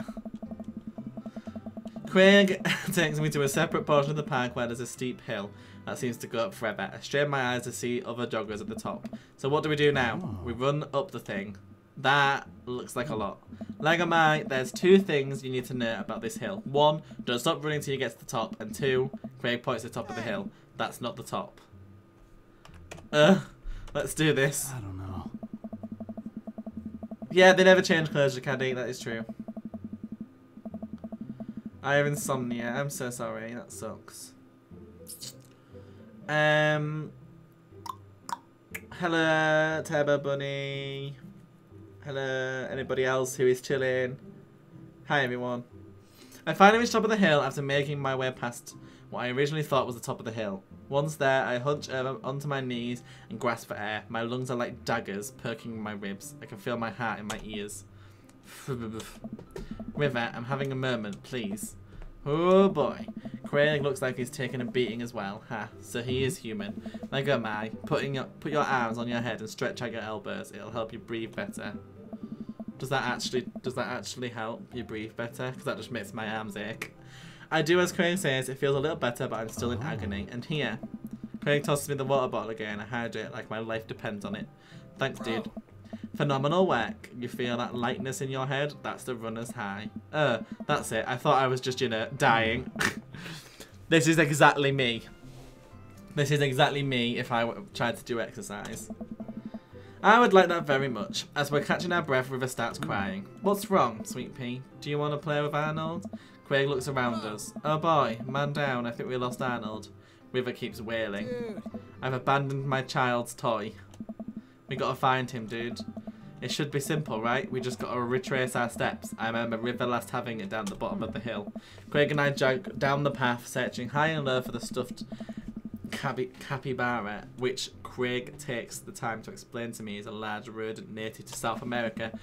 Craig takes me to a separate portion of the park where there's a steep hill that seems to go up forever. I strain my eyes to see other joggers at the top. So what do we do now? We run up the thing. That looks like a lot. Lego Mai, there's two things you need to know about this hill. One, don't stop running till you get to the top. And two, Craig points to the top of the hill. That's not the top. Let's do this. I don't know. Yeah, they never change closure, Caddy. That is true. I have insomnia. I'm so sorry. That sucks. Hello, Turbo Bunny. Hello, anybody else who is chilling? Hi, everyone. I finally reached the top of the hill after making my way past what I originally thought was the top of the hill. Once there, I hunch over onto my knees and grasp for air. My lungs are like daggers poking my ribs. I can feel my heart in my ears. River, I'm having a moment, please. Oh boy. Craig looks like he's taking a beating as well. Ha, so he is human. Lego Mai, put your arms on your head and stretch out your elbows. It'll help you breathe better. Does that actually help you breathe better? Because that just makes my arms ache. I do as Craig says, it feels a little better, but I'm still in agony. And here, Craig tosses me the water bottle again. I hydrate like my life depends on it. Thanks, dude. Phenomenal work. You feel that lightness in your head? That's the runner's high. That's it. I thought I was just, dying. This is exactly me. This is exactly me if I tried to do exercise. I would like that very much. As we're catching our breath, River starts crying. What's wrong, Sweet Pea? Do you want to play with Arnold? Craig looks around us. Oh boy, man down. I think we lost Arnold. River keeps wailing. Dude. I've abandoned my child's toy. We gotta find him, dude. It should be simple, right? We just gotta retrace our steps. I remember River last having it down the bottom of the hill. Craig and I jog down the path, searching high and low for the stuffed capybara, which Craig takes the time to explain to me is a large rodent native to South America.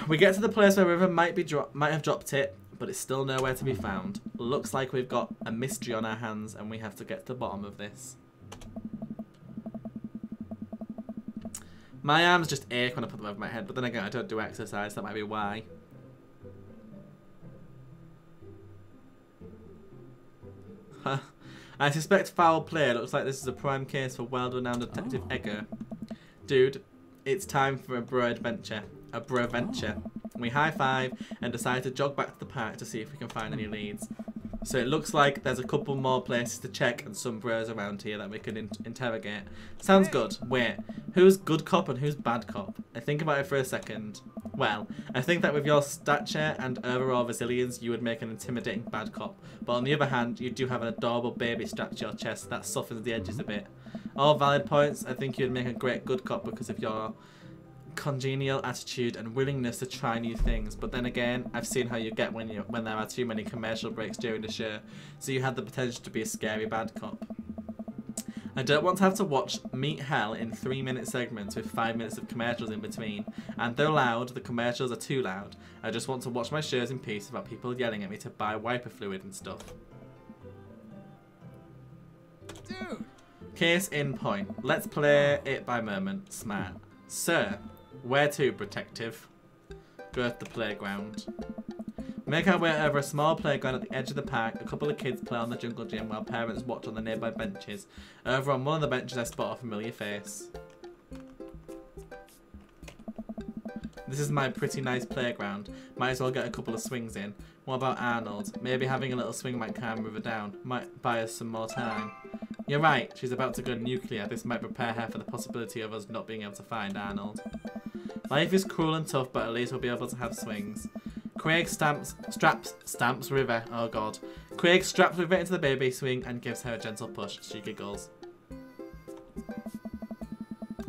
We get to the place where River might have dropped it. but it's still nowhere to be found. Looks like we've got a mystery on our hands and we have to get to the bottom of this. My arms just ache when I put them over my head, but then again I don't do exercise, that might be why. I suspect foul play. Looks like this is a prime case for world-renowned Detective Egger. Dude, it's time for a bro adventure. A bro venture. We high-five and decide to jog back to the park to see if we can find any leads. So it looks like there's a couple more places to check and some bros around here that we can interrogate. Sounds good. Wait, who's good cop and who's bad cop? I think about it for a second. Well, I think that with your stature and overall resilience, you would make an intimidating bad cop. But on the other hand, you do have an adorable baby strapped to your chest that softens the edges a bit. All valid points. I think you'd make a great good cop because of your congenial attitude and willingness to try new things. But then again, I've seen how you get when there are too many commercial breaks during the show. So you had the potential to be a scary bad cop. I don't want to have to watch Meet Hell in 3-minute segments with 5 minutes of commercials in between. And though loud, the commercials are too loud. I just want to watch my shows in peace without people yelling at me to buy wiper fluid and stuff. Dude. Case in point. Let's play it by moment. Smart. Sir, where to, detective? Go to the playground. Make our way over a small playground at the edge of the park. A couple of kids play on the jungle gym while parents watch on the nearby benches. Over on one of the benches I spot a familiar face. This is my pretty nice playground. Might as well get a couple of swings in. What about Arnold? Maybe having a little swing might calm her down. Might buy us some more time. You're right, she's about to go nuclear. This might prepare her for the possibility of us not being able to find Arnold. Life is cruel and tough, but at least we'll be able to have swings. Craig straps River. Oh god. Craig straps River into the baby swing and gives her a gentle push. She giggles.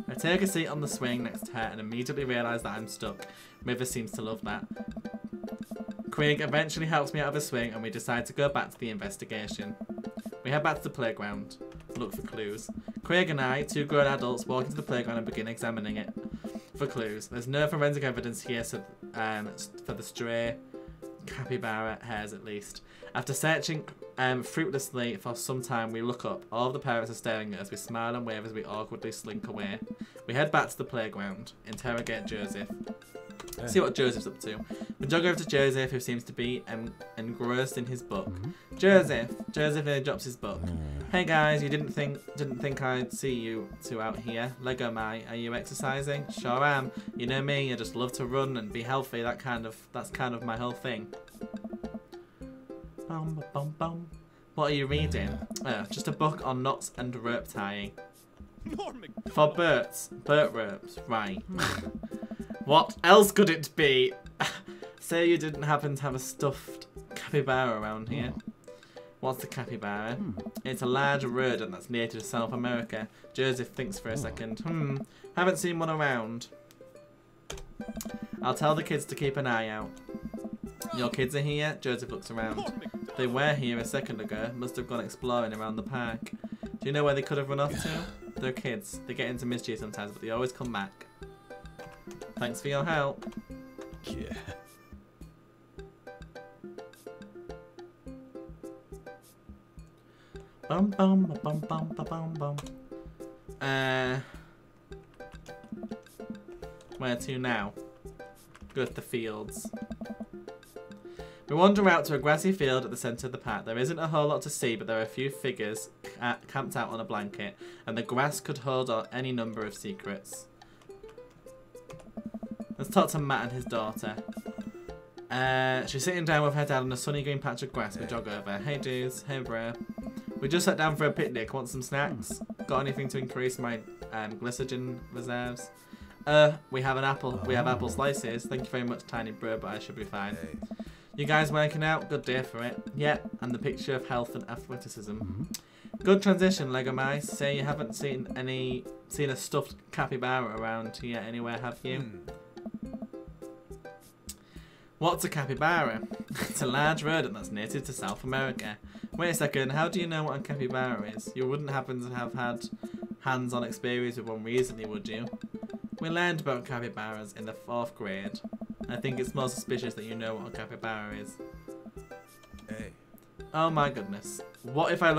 I take a seat on the swing next to her and immediately realise that I'm stuck. River seems to love that. Craig eventually helps me out of the swing and we decide to go back to the investigation. We head back to the playground. Look for clues. Craig and I, two grown adults, walk into the playground and begin examining it for clues. There's no forensic evidence here so, for the stray capybara hairs at least. After searching fruitlessly for some time, we look up. All of the parents are staring at us. We smile and wave as we awkwardly slink away. We head back to the playground. Interrogate Joseph. See what Joseph's up to. We jog over to Joseph, who seems to be engrossed in his book. Joseph nearly drops his book. Hey guys, you didn't think I'd see you two out here. Lego Mai, are you exercising? Sure am. You know me, I just love to run and be healthy. That's kind of my whole thing. Bum, bum, bum. What are you reading? Just a book on knots and rope tying. For birds. Bird ropes, right. What else could it be? Say you didn't happen to have a stuffed capybara around here. What's the capybara? It's a large rodent that's native to South America. Joseph thinks for a second. Haven't seen one around. I'll tell the kids to keep an eye out. Your kids are here? Joseph looks around. They were here a second ago. Must have gone exploring around the park. Do you know where they could have run off to? They're kids. They get into mischief sometimes, but they always come back. Thanks for your help. Yeah. Bum bum bum bum bum bum. Where to now? Go to the fields. We wander out to a grassy field at the centre of the park. There isn't a whole lot to see, but there are a few figures camped out on a blanket, and the grass could hold any number of secrets. Let's talk to Matt and his daughter. She's sitting down with her dad on a sunny green patch of grass. We jog over. Hey dudes, hey bro. We just sat down for a picnic. Want some snacks? Got anything to increase my glycogen reserves? We have an apple. We have apple slices. Thank you very much, tiny bro, but I should be fine. Hey. You guys working out? Good day for it. Yeah, and the picture of health and athleticism. Good transition, Lego Mice. Say you haven't seen a stuffed capybara around here anywhere, have you? What's a capybara? It's a large rodent that's native to South America. Wait a second, how do you know what a capybara is? You wouldn't happen to have had hands-on experience with one recently, would you? We learned about capybaras in the 4th grade. I think it's more suspicious that you know what a capybara is. Hey. Oh my goodness. What if I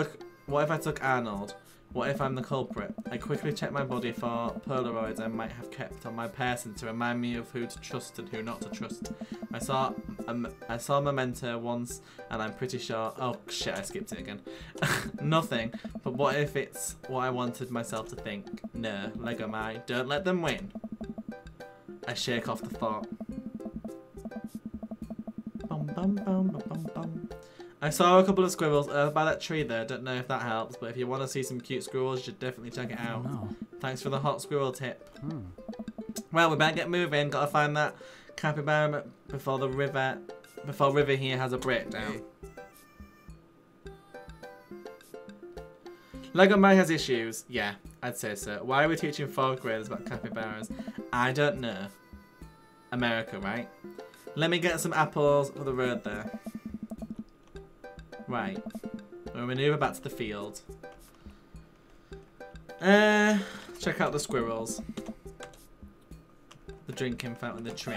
took Arnold? What if I'm the culprit? I quickly check my body for Polaroids I might have kept on my person to remind me of who to trust and who not to trust. I saw Memento once and I'm pretty sure... Oh shit, I skipped it again. Nothing. But what if it's what I wanted myself to think? No, Lego my. Don't let them win. I shake off the thought. Bum, bum, bum, bum, bum, bum. I saw a couple of squirrels by that tree there. Don't know if that helps, but if you want to see some cute squirrels, you should definitely check it out. No. Thanks for the hot squirrel tip. Well, we better get moving. Gotta find that capybara before River here has a breakdown. Lego Mike has issues. Yeah, I'd say so. Why are we teaching 4th graders about capybaras? I don't know. America, right? Let me get some apples for the road there. Right. We'll maneuver back to the field. Check out the squirrels. The drinking fountain, the tree.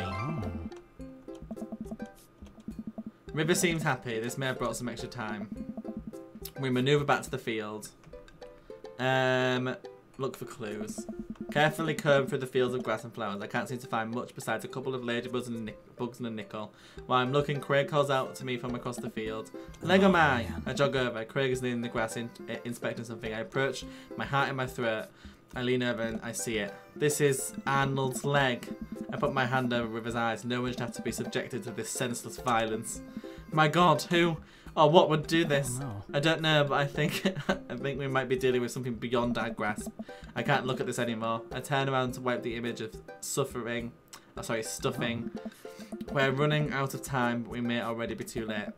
River seems happy. This may have brought some extra time. We maneuver back to the field. Look for clues. Carefully comb through the fields of grass and flowers. I can't seem to find much besides a couple of ladybugs and a nickel. While I'm looking, Craig calls out to me from across the field. Lego man! I jog over. Craig is in the grass inspecting something. I approach, my heart in my throat. I lean over and I see it. This is Arnold's leg. I put my hand over River's eyes. No one should have to be subjected to this senseless violence. My God, who or what would do this? Oh, no. I don't know, but I think we might be dealing with something beyond our grasp. I can't look at this anymore. I turn around to wipe the image of stuffing. We're running out of time, but we may already be too late.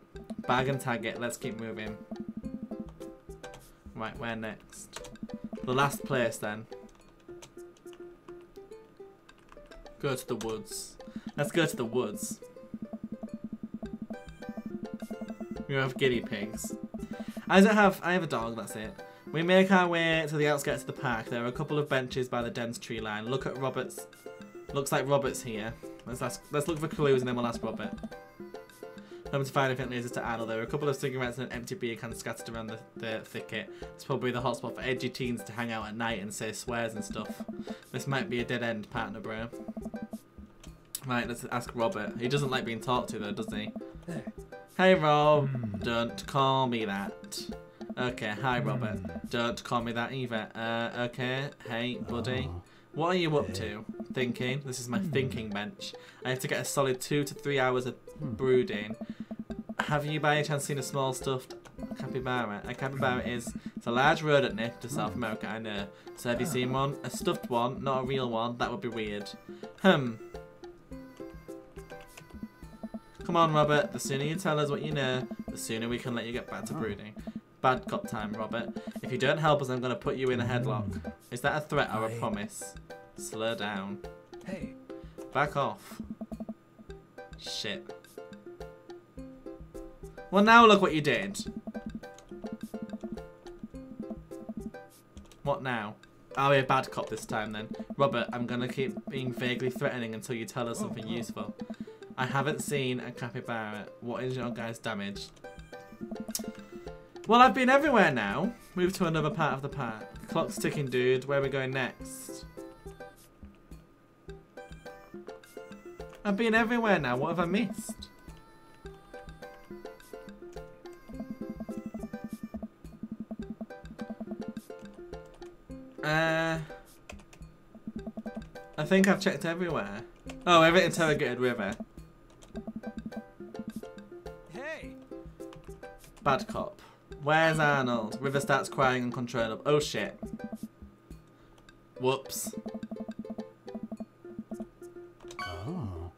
Bag and tag it. Let's keep moving. Right, where next? The last place then. Go to the woods. Let's go to the woods. We have guinea pigs. I have a dog, that's it. We make our way to the outskirts of the park. There are a couple of benches by the dense tree line. Look at Robert's. Looks like Robert's here. Let's look for clues and then we'll ask Robert. Hoping to find anything that leads us to Arnold. There are a couple of cigarettes and an empty beer can scattered around the thicket. It's probably the hotspot for edgy teens to hang out at night and say swears and stuff. This might be a dead end, partner, bro. Right, let's ask Robert. He doesn't like being talked to though, does he? Hey. Hey Rob, don't call me that. Okay, hi Robert. Don't call me that either. Okay, hey buddy. What are you up to? Thinking. This is my thinking bench. I have to get a solid 2 to 3 hours of brooding. Have you by any chance seen a small stuffed capybara? A capybara it's a large rodent native to South America, I know. So have you seen one? A stuffed one, not a real one. That would be weird. Come on, Robert. The sooner you tell us what you know, the sooner we can let you get back to brooding. Bad cop time, Robert. If you don't help us, I'm going to put you in a headlock. Is that a threat or a promise? Slow down. Hey. Back off. Shit. Well, now look what you did. What now? I'll be a bad cop this time then. Robert, I'm going to keep being vaguely threatening until you tell us something useful. I haven't seen a capybara. What is your guy's damage? Well, I've been everywhere now. Move to another part of the park. Clock's ticking, dude. Where are we going next? I've been everywhere now. What have I missed? I think I've checked everywhere. Oh, I've interrogated River. Hey. Bad cop. Where's Arnold? River starts crying uncontrollably. Oh shit. Whoops. Oh.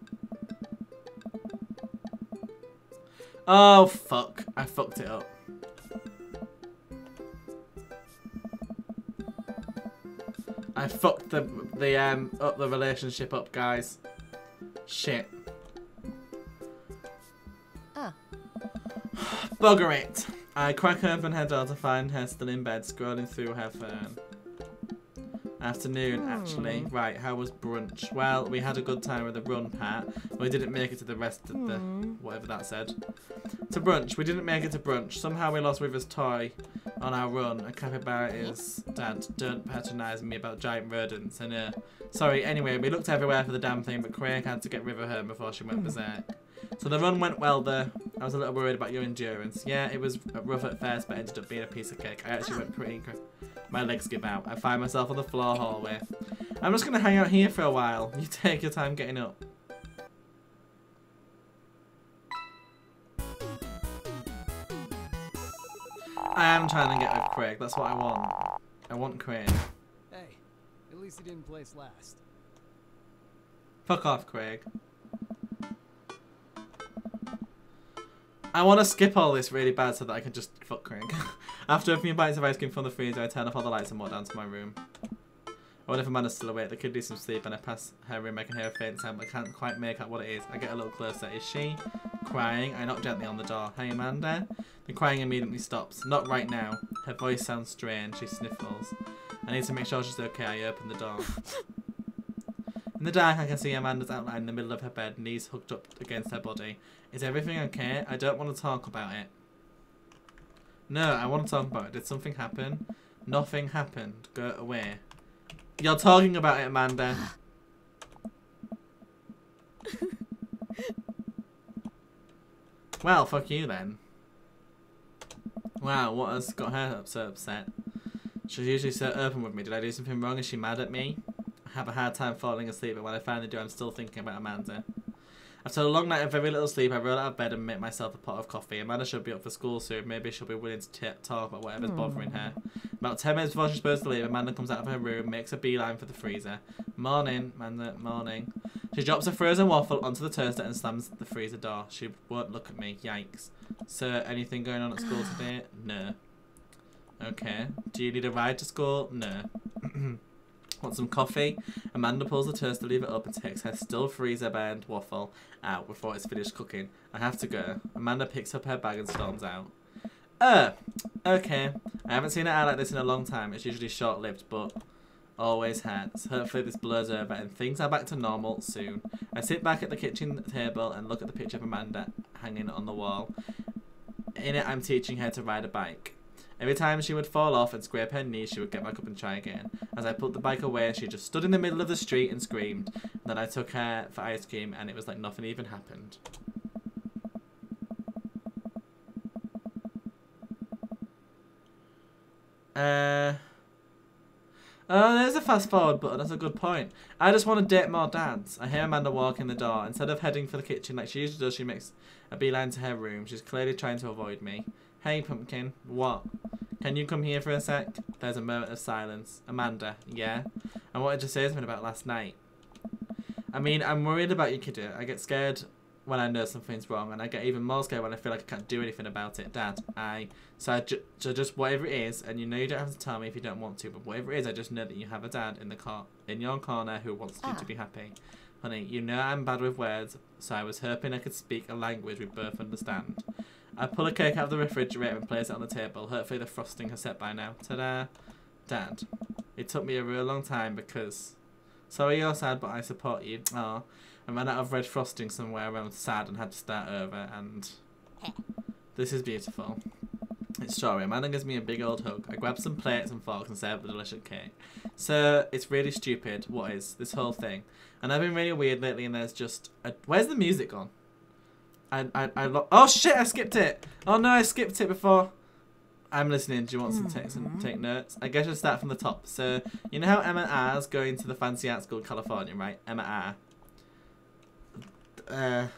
Oh fuck. I fucked it up. I fucked the relationship up, guys. Shit. Bugger it. I crack open her door to find her still in bed, scrolling through her phone. Afternoon, actually. Right, how was brunch? Well, we had a good time with the run part. We didn't make it to the rest of the... whatever that said. To brunch. We didn't make it to brunch. Somehow we lost River's toy on our run. A capybara is... Dad, don't patronise me about giant rodents. I know. Sorry, anyway, we looked everywhere for the damn thing, but Craig had to get River home before she went berserk. So the run went well though. I was a little worried about your endurance. Yeah, it was rough at first, but ended up being a piece of cake. I actually went pretty incredible. My legs give out. I find myself on the floor hallway. I'm just going to hang out here for a while. You take your time getting up. I am trying to get a Craig. That's what I want. I want Craig. Hey, at least he didn't place last. Fuck off, Craig. I want to skip all this really bad so that I can just fuck Craig. After a few bites of ice cream from the freezer, I turn off all the lights and walk down to my room. I wonder if Amanda's still awake. There could be some sleep, and I pass her room. I can hear a faint sound, but I can't quite make out what it is. I get a little closer. Is she crying? I knock gently on the door. Hey, Amanda? The crying immediately stops. Not right now. Her voice sounds strange. She sniffles. I need to make sure she's okay. I open the door. In the dark, I can see Amanda's outline in the middle of her bed, knees hooked up against her body. Is everything okay? I don't want to talk about it. No, I want to talk about it. Did something happen? Nothing happened. Go away. You're talking about it, Amanda. Well, fuck you then. Wow, what has got her so upset? She's usually so open with me. Did I do something wrong? Is she mad at me? I have a hard time falling asleep, but when I finally do, I'm still thinking about Amanda. After a long night of very little sleep, I roll out of bed and make myself a pot of coffee. Amanda should be up for school soon. Maybe she'll be willing to talk about whatever's bothering her. About 10 minutes before she's supposed to leave, Amanda comes out of her room, makes a beeline for the freezer. Morning, Amanda, morning. She drops a frozen waffle onto the toaster and slams the freezer door. She won't look at me. Yikes. So, anything going on at school today? No. Okay. Do you need a ride to school? No. Want some coffee? Amanda pulls the toaster, leave it up, and takes her still freezer-bound waffle out before it's finished cooking. I have to go. Amanda picks up her bag and storms out. Okay. I haven't seen it out like this in a long time. It's usually short-lived, but always has. Hopefully this blows over and things are back to normal soon. I sit back at the kitchen table and look at the picture of Amanda hanging on the wall. In it, I'm teaching her to ride a bike. Every time she would fall off and scrape her knees, she would get back up and try again. As I put the bike away, she just stood in the middle of the street and screamed. Then I took her for ice cream, and it was like nothing even happened. Oh, there's a fast forward button. That's a good point. I just want to date more dads. I hear Amanda walk in the door. Instead of heading for the kitchen like she usually does, she makes a beeline to her room. She's clearly trying to avoid me. Hey, Pumpkin. What? Can you come here for a sec? There's a moment of silence. Amanda. Yeah? I wanted to say something about last night. I mean, I'm worried about you, kiddo. I get scared when I know something's wrong, and I get even more scared when I feel like I can't do anything about it. Dad, so just whatever it is, and you know you don't have to tell me if you don't want to, but whatever it is, I just know that you have a dad in your corner who wants you to be happy. Honey, you know I'm bad with words, so I was hoping I could speak a language we both understand. I pull a cake out of the refrigerator and place it on the table. Hopefully the frosting has set by now. Ta-da! Dad, it took me a real long time because... Sorry you're sad, but I support you. Aw. I ran out of red frosting somewhere around sad and had to start over, and... This is beautiful. It's strawberry. Amanda gives me a big old hug. I grab some plates and forks and serve the delicious cake. So, it's really stupid. What is this whole thing? And I've been really weird lately, and there's just... Where's the music gone? Oh shit, I skipped it. Oh no, I skipped it before. I'm listening. Do you want some take notes? I guess I'll start from the top. So, you know how Emma R's going to the fancy art school in California, right? Emma R.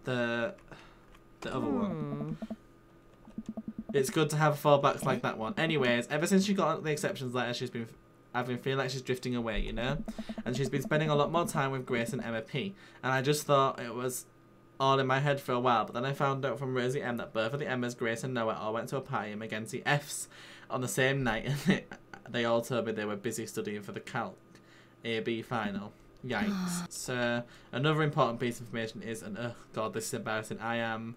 The other one. It's good to have fallbacks like that one. Anyways, ever since she got the exceptions letter, I've been feeling like she's drifting away, you know? And she's been spending a lot more time with Grace and Emma P. And I just thought it was all in my head for a while, but then I found out from Rosie M that both of the Emmas, Grace and Noah, all went to a party in McKenzie F's on the same night, and they all told me they were busy studying for the Calc AB final. Yikes. So, another important piece of information is, and oh god, this is embarrassing, I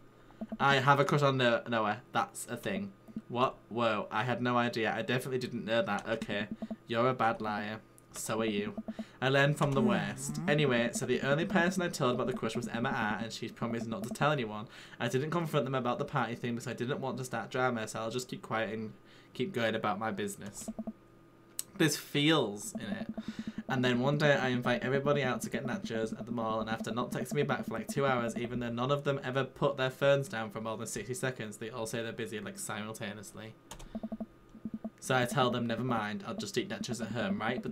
have a crush on Noah. That's a thing. What? Whoa, I had no idea. I definitely didn't know that. Okay, you're a bad liar. So are you. I learned from the worst. Anyway, so the only person I told about the crush was Emma R, and she promised not to tell anyone. I didn't confront them about the party thing because I didn't want to start drama, so I'll just keep quiet and keep going about my business. There's feels in it. And then one day I invite everybody out to get nachos at the mall, and after not texting me back for like 2 hours, even though none of them ever put their phones down for more than 60 seconds, they all say they're busy like simultaneously. So I tell them, never mind, I'll just eat nachos at home, right?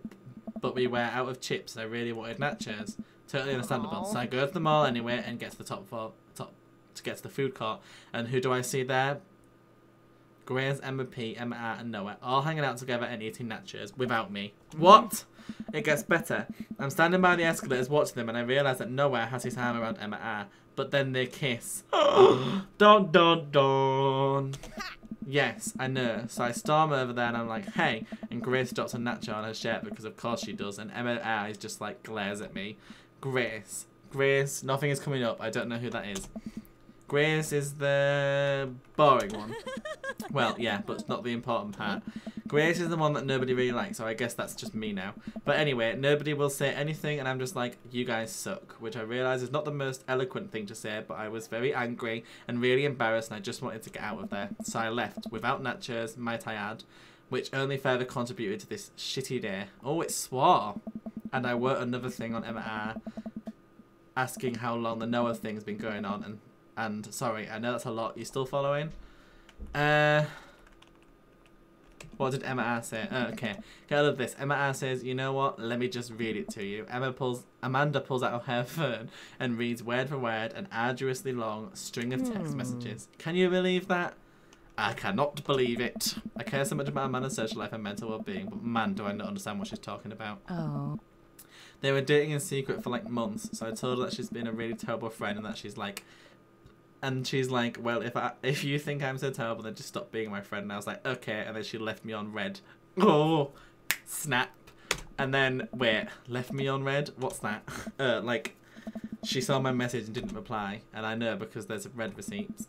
But we were out of chips and I really wanted nachos. Totally understandable. So I go to the mall anyway and get to the to get to the food court. And who do I see there? Grace, Emma P, Emma R and Noah all hanging out together and eating nachos without me. What? It gets better. I'm standing by the escalators watching them and I realise that Noah has his arm around Emma R. But then they kiss. Dun dun dun. Yes, I know. So I storm over there and I'm like, hey. And Grace drops a nacho on her shirt because of course she does. And Emma R is just like glares at me. Grace, nothing is coming up. I don't know who that is. Grace is the boring one. Well, yeah, but it's not the important part. Grace is the one that nobody really likes, so I guess that's just me now. But anyway, nobody will say anything, and I'm just like, you guys suck. Which I realise is not the most eloquent thing to say, but I was very angry and really embarrassed, and I just wanted to get out of there. So I left, without nachos, might I add, which only further contributed to this shitty day. Oh, it swore. And I wrote another thing on Emma R, asking how long the Noah thing's been going on, and sorry, I know that's a lot. You still following? What did Emma R say? Oh, okay. Get out of this. Emma R says, you know what? Let me just read it to you. Amanda pulls out her phone and reads word for word an arduously long string of text messages. Can you believe that? I cannot believe it. I care so much about Amanda's social life and mental well-being, but man, do I not understand what she's talking about. Oh. They were dating in secret for like months, so I told her that she's been a really terrible friend and that she's like... And she's like, well, if you think I'm so terrible, then just stop being my friend. And I was like, okay. And then she left me on red. Oh, snap. And then, wait, left me on red? What's that? Like, she saw my message and didn't reply. And I know because there's red receipts.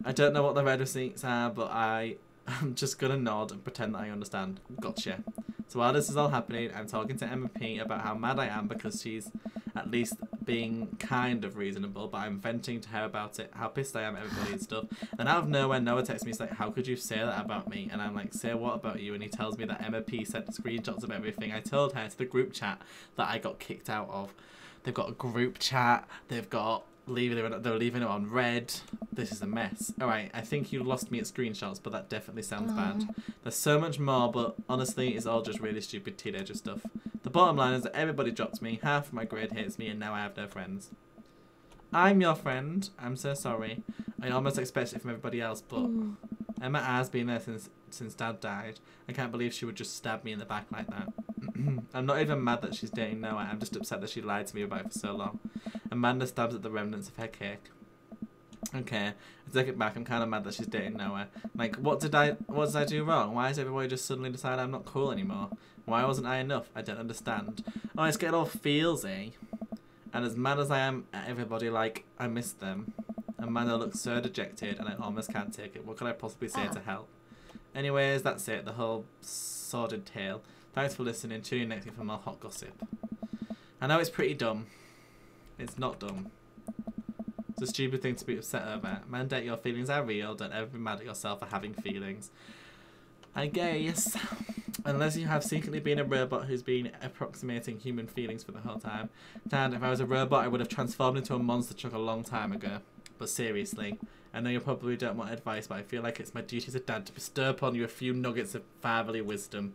I don't know what the red receipts are, but I'm just going to nod and pretend that I understand. Gotcha. So while this is all happening, I'm talking to Emma P about how mad I am because she's at least being kind of reasonable, but I'm venting to her about it, how pissed I am at everybody and stuff. And out of nowhere, Noah texts me, he's like, how could you say that about me? And I'm like, say what about you? And he tells me that Emma P sent screenshots of everything I told her to the group chat that I got kicked out of. They've got a group chat, they've got... They're leaving it on red. This is a mess. Alright, I think you lost me at screenshots, but that definitely sounds bad. There's so much more, but honestly, it's all just really stupid teenager stuff. The bottom line is that everybody dropped me, half of my grade hates me, and now I have no friends. I'm your friend. I'm so sorry. I almost expected it from everybody else, but Emma has been there since Dad died. I can't believe she would just stab me in the back like that. I'm not even mad that she's dating Noah. I'm just upset that she lied to me about it for so long. Amanda stabs at the remnants of her cake. Okay, I take it back. I'm kind of mad that she's dating Noah. Like, what did I do wrong? Why has everybody just suddenly decided I'm not cool anymore? Why wasn't I enough? I don't understand. Oh, it's getting all feelsy. And as mad as I am at everybody, like, I miss them. Amanda looks so dejected and I almost can't take it. What could I possibly say to help? Anyways, that's it. The whole sordid tale. Thanks for listening. Tune in next week for more hot gossip. I know it's pretty dumb. It's not dumb. It's a stupid thing to be upset over. Mandate your feelings are real. Don't ever be mad at yourself for having feelings. I guess. Unless you have secretly been a robot who's been approximating human feelings for the whole time. Dad, if I was a robot, I would have transformed into a monster truck a long time ago. But seriously, I know you probably don't want advice, but I feel like it's my duty as a dad to bestow upon you a few nuggets of fatherly wisdom.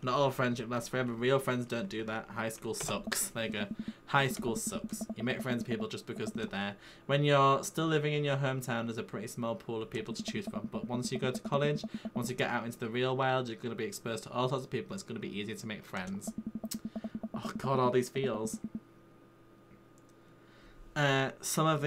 Not all friendship lasts forever. Real friends don't do that. High school sucks. There you go. High school sucks. You make friends with people just because they're there. When you're still living in your hometown, there's a pretty small pool of people to choose from. But once you go to college, once you get out into the real world, you're going to be exposed to all sorts of people. It's going to be easier to make friends. Oh god, all these feels. Some of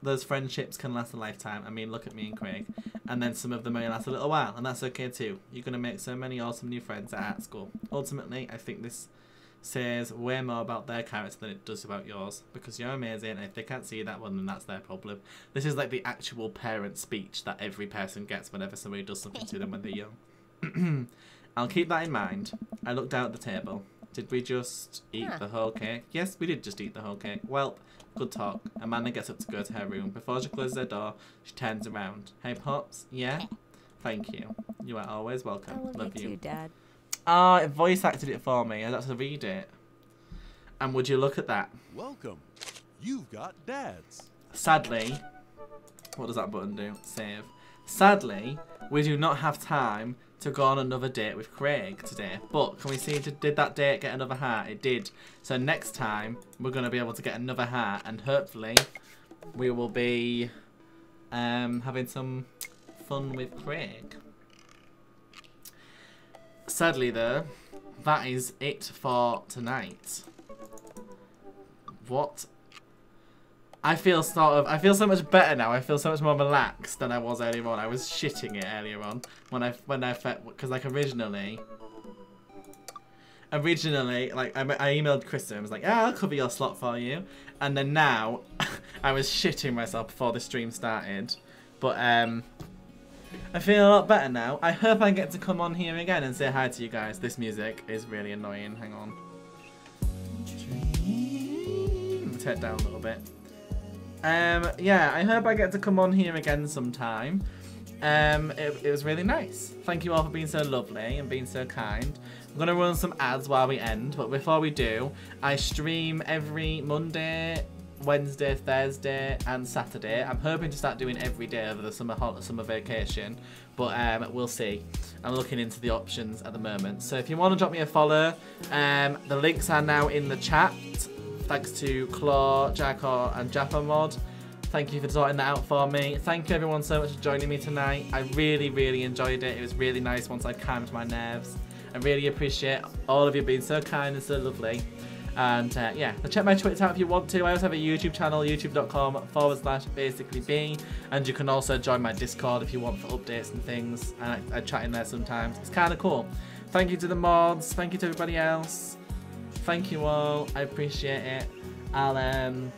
those friendships can last a lifetime. I mean, look at me and Craig. And then some of them may last a little while, and that's okay too. You're going to make so many awesome new friends at art school. Ultimately, I think this says way more about their character than it does about yours, because you're amazing, and if they can't see that, well, then that's their problem. This is like the actual parent speech that every person gets whenever somebody does something to them when they're young. I'll keep that in mind. I looked down at the table. Did we just eat the whole cake? Yes, we did just eat the whole cake. Well, good talk. Amanda gets up to go to her room. Before she closes her door, she turns around. Hey, Pops. Yeah? Thank you. You are always welcome. I love you too, Dad. Ah, it voice acted it for me. I had to read it. And would you look at that? Welcome. You've got dads. Sadly, what does that button do? Save. Sadly, we do not have time to go on another date with Craig today. But can we see, did that date get another heart? It did. So next time, we're going to be able to get another heart. And hopefully, we will be having some fun with Craig. Sadly, though, that is it for tonight. What? I feel so much better now. I feel so much more relaxed than I was earlier on. I was shitting it earlier on when I felt, because like originally like I emailed Chrissa and was like, yeah, I'll cover your slot for you, and then now I was shitting myself before the stream started, but I feel a lot better now. I hope I get to come on here again and say hi to you guys. This music is really annoying. Hang on. Let me turn it down a little bit. Yeah, I hope I get to come on here again sometime. It was really nice. Thank you all for being so lovely and being so kind. I'm going to run some ads while we end, but before we do, I stream every Monday, Wednesday, Thursday and Saturday. I'm hoping to start doing every day over the summer vacation, but we'll see. I'm looking into the options at the moment. So if you want to drop me a follow, the links are now in the chat. Thanks to Claw, Jacko and Jaffa Mod. Thank you for sorting that out for me. Thank you everyone so much for joining me tonight. I really, really enjoyed it. It was really nice once I'd calmed my nerves. I really appreciate all of you being so kind and so lovely. And yeah, check my Twitter out if you want to. I also have a YouTube channel, youtube.com/basicallyb. And you can also join my Discord if you want for updates and things. And I chat in there sometimes. It's kind of cool. Thank you to the mods. Thank you to everybody else. Thank you all. I appreciate it. I'll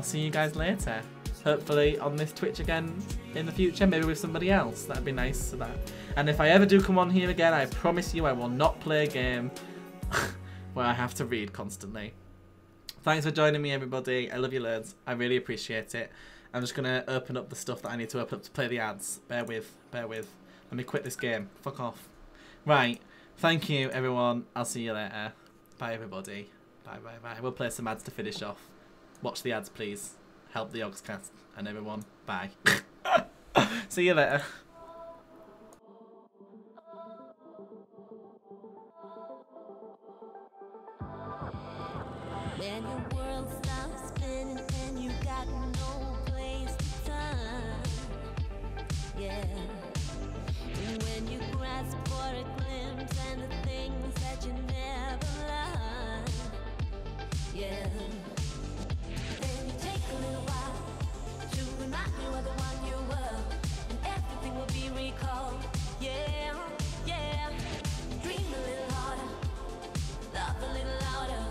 see you guys later. Hopefully on this Twitch again in the future, maybe with somebody else. That'd be nice for that. And if I ever do come on here again, I promise you I will not play a game where I have to read constantly. Thanks for joining me, everybody. I love you loads. I really appreciate it. I'm just gonna open up the stuff that I need to open up to play the ads. Bear with. Let me quit this game. Fuck off. Right. Thank you, everyone. I'll see you later. Bye, everybody. Bye. We'll play some ads to finish off. Watch the ads, please. Help the Yogscast and everyone. Bye. See you later. When your world stops spinning and you got no place to turn, yeah. And when you grasp for a glimpse and the things that you never learned, yeah. Then you take a little while to remind you of the one you were, and everything will be recalled, yeah, yeah. Dream a little harder, love a little louder.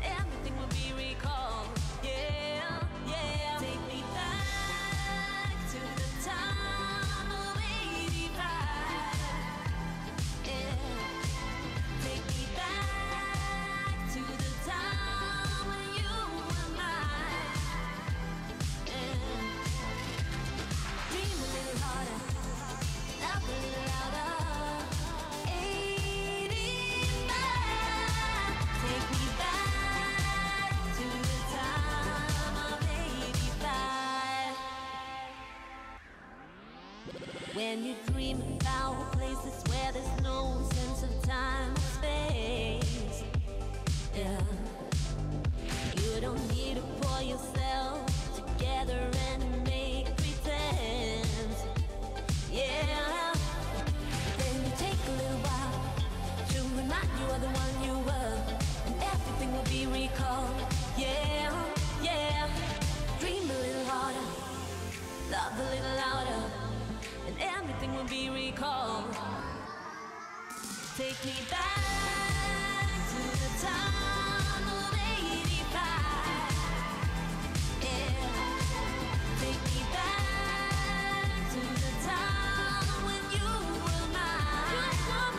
Everything will be recalled, yeah, yeah. Take me back to the time of '85, yeah. Take me back to the time when you were mine, yeah. Dream a little harder, love a little louder. '85, take me back to the time of '85. When you dream about places where there's no sense of time or space, yeah. You don't need to pull yourself together and make pretend, yeah. Then you take a little while to remind you of the one you were, and everything will be recalled, yeah, yeah. Dream a little harder, love a little louder, and everything will be recalled. Take me back to the time of '85, yeah. Take me back to the time when you were mine.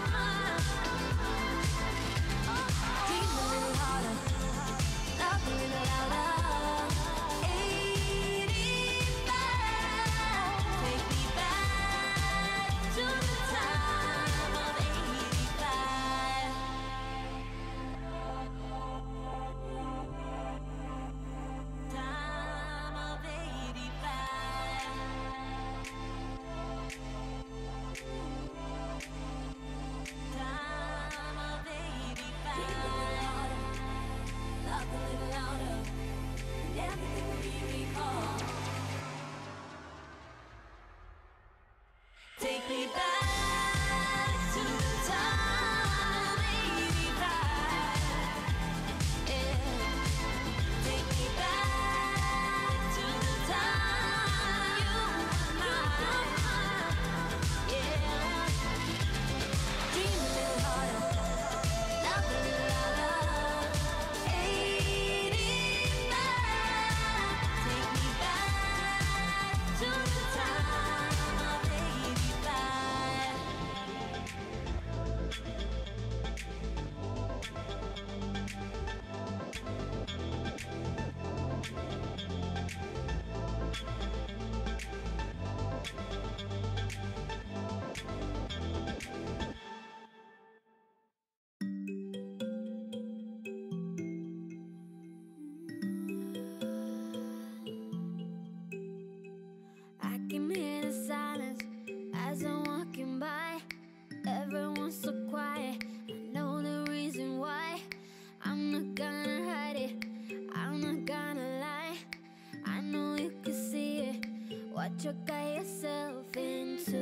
you got yourself into?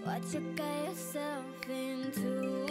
What you got yourself into?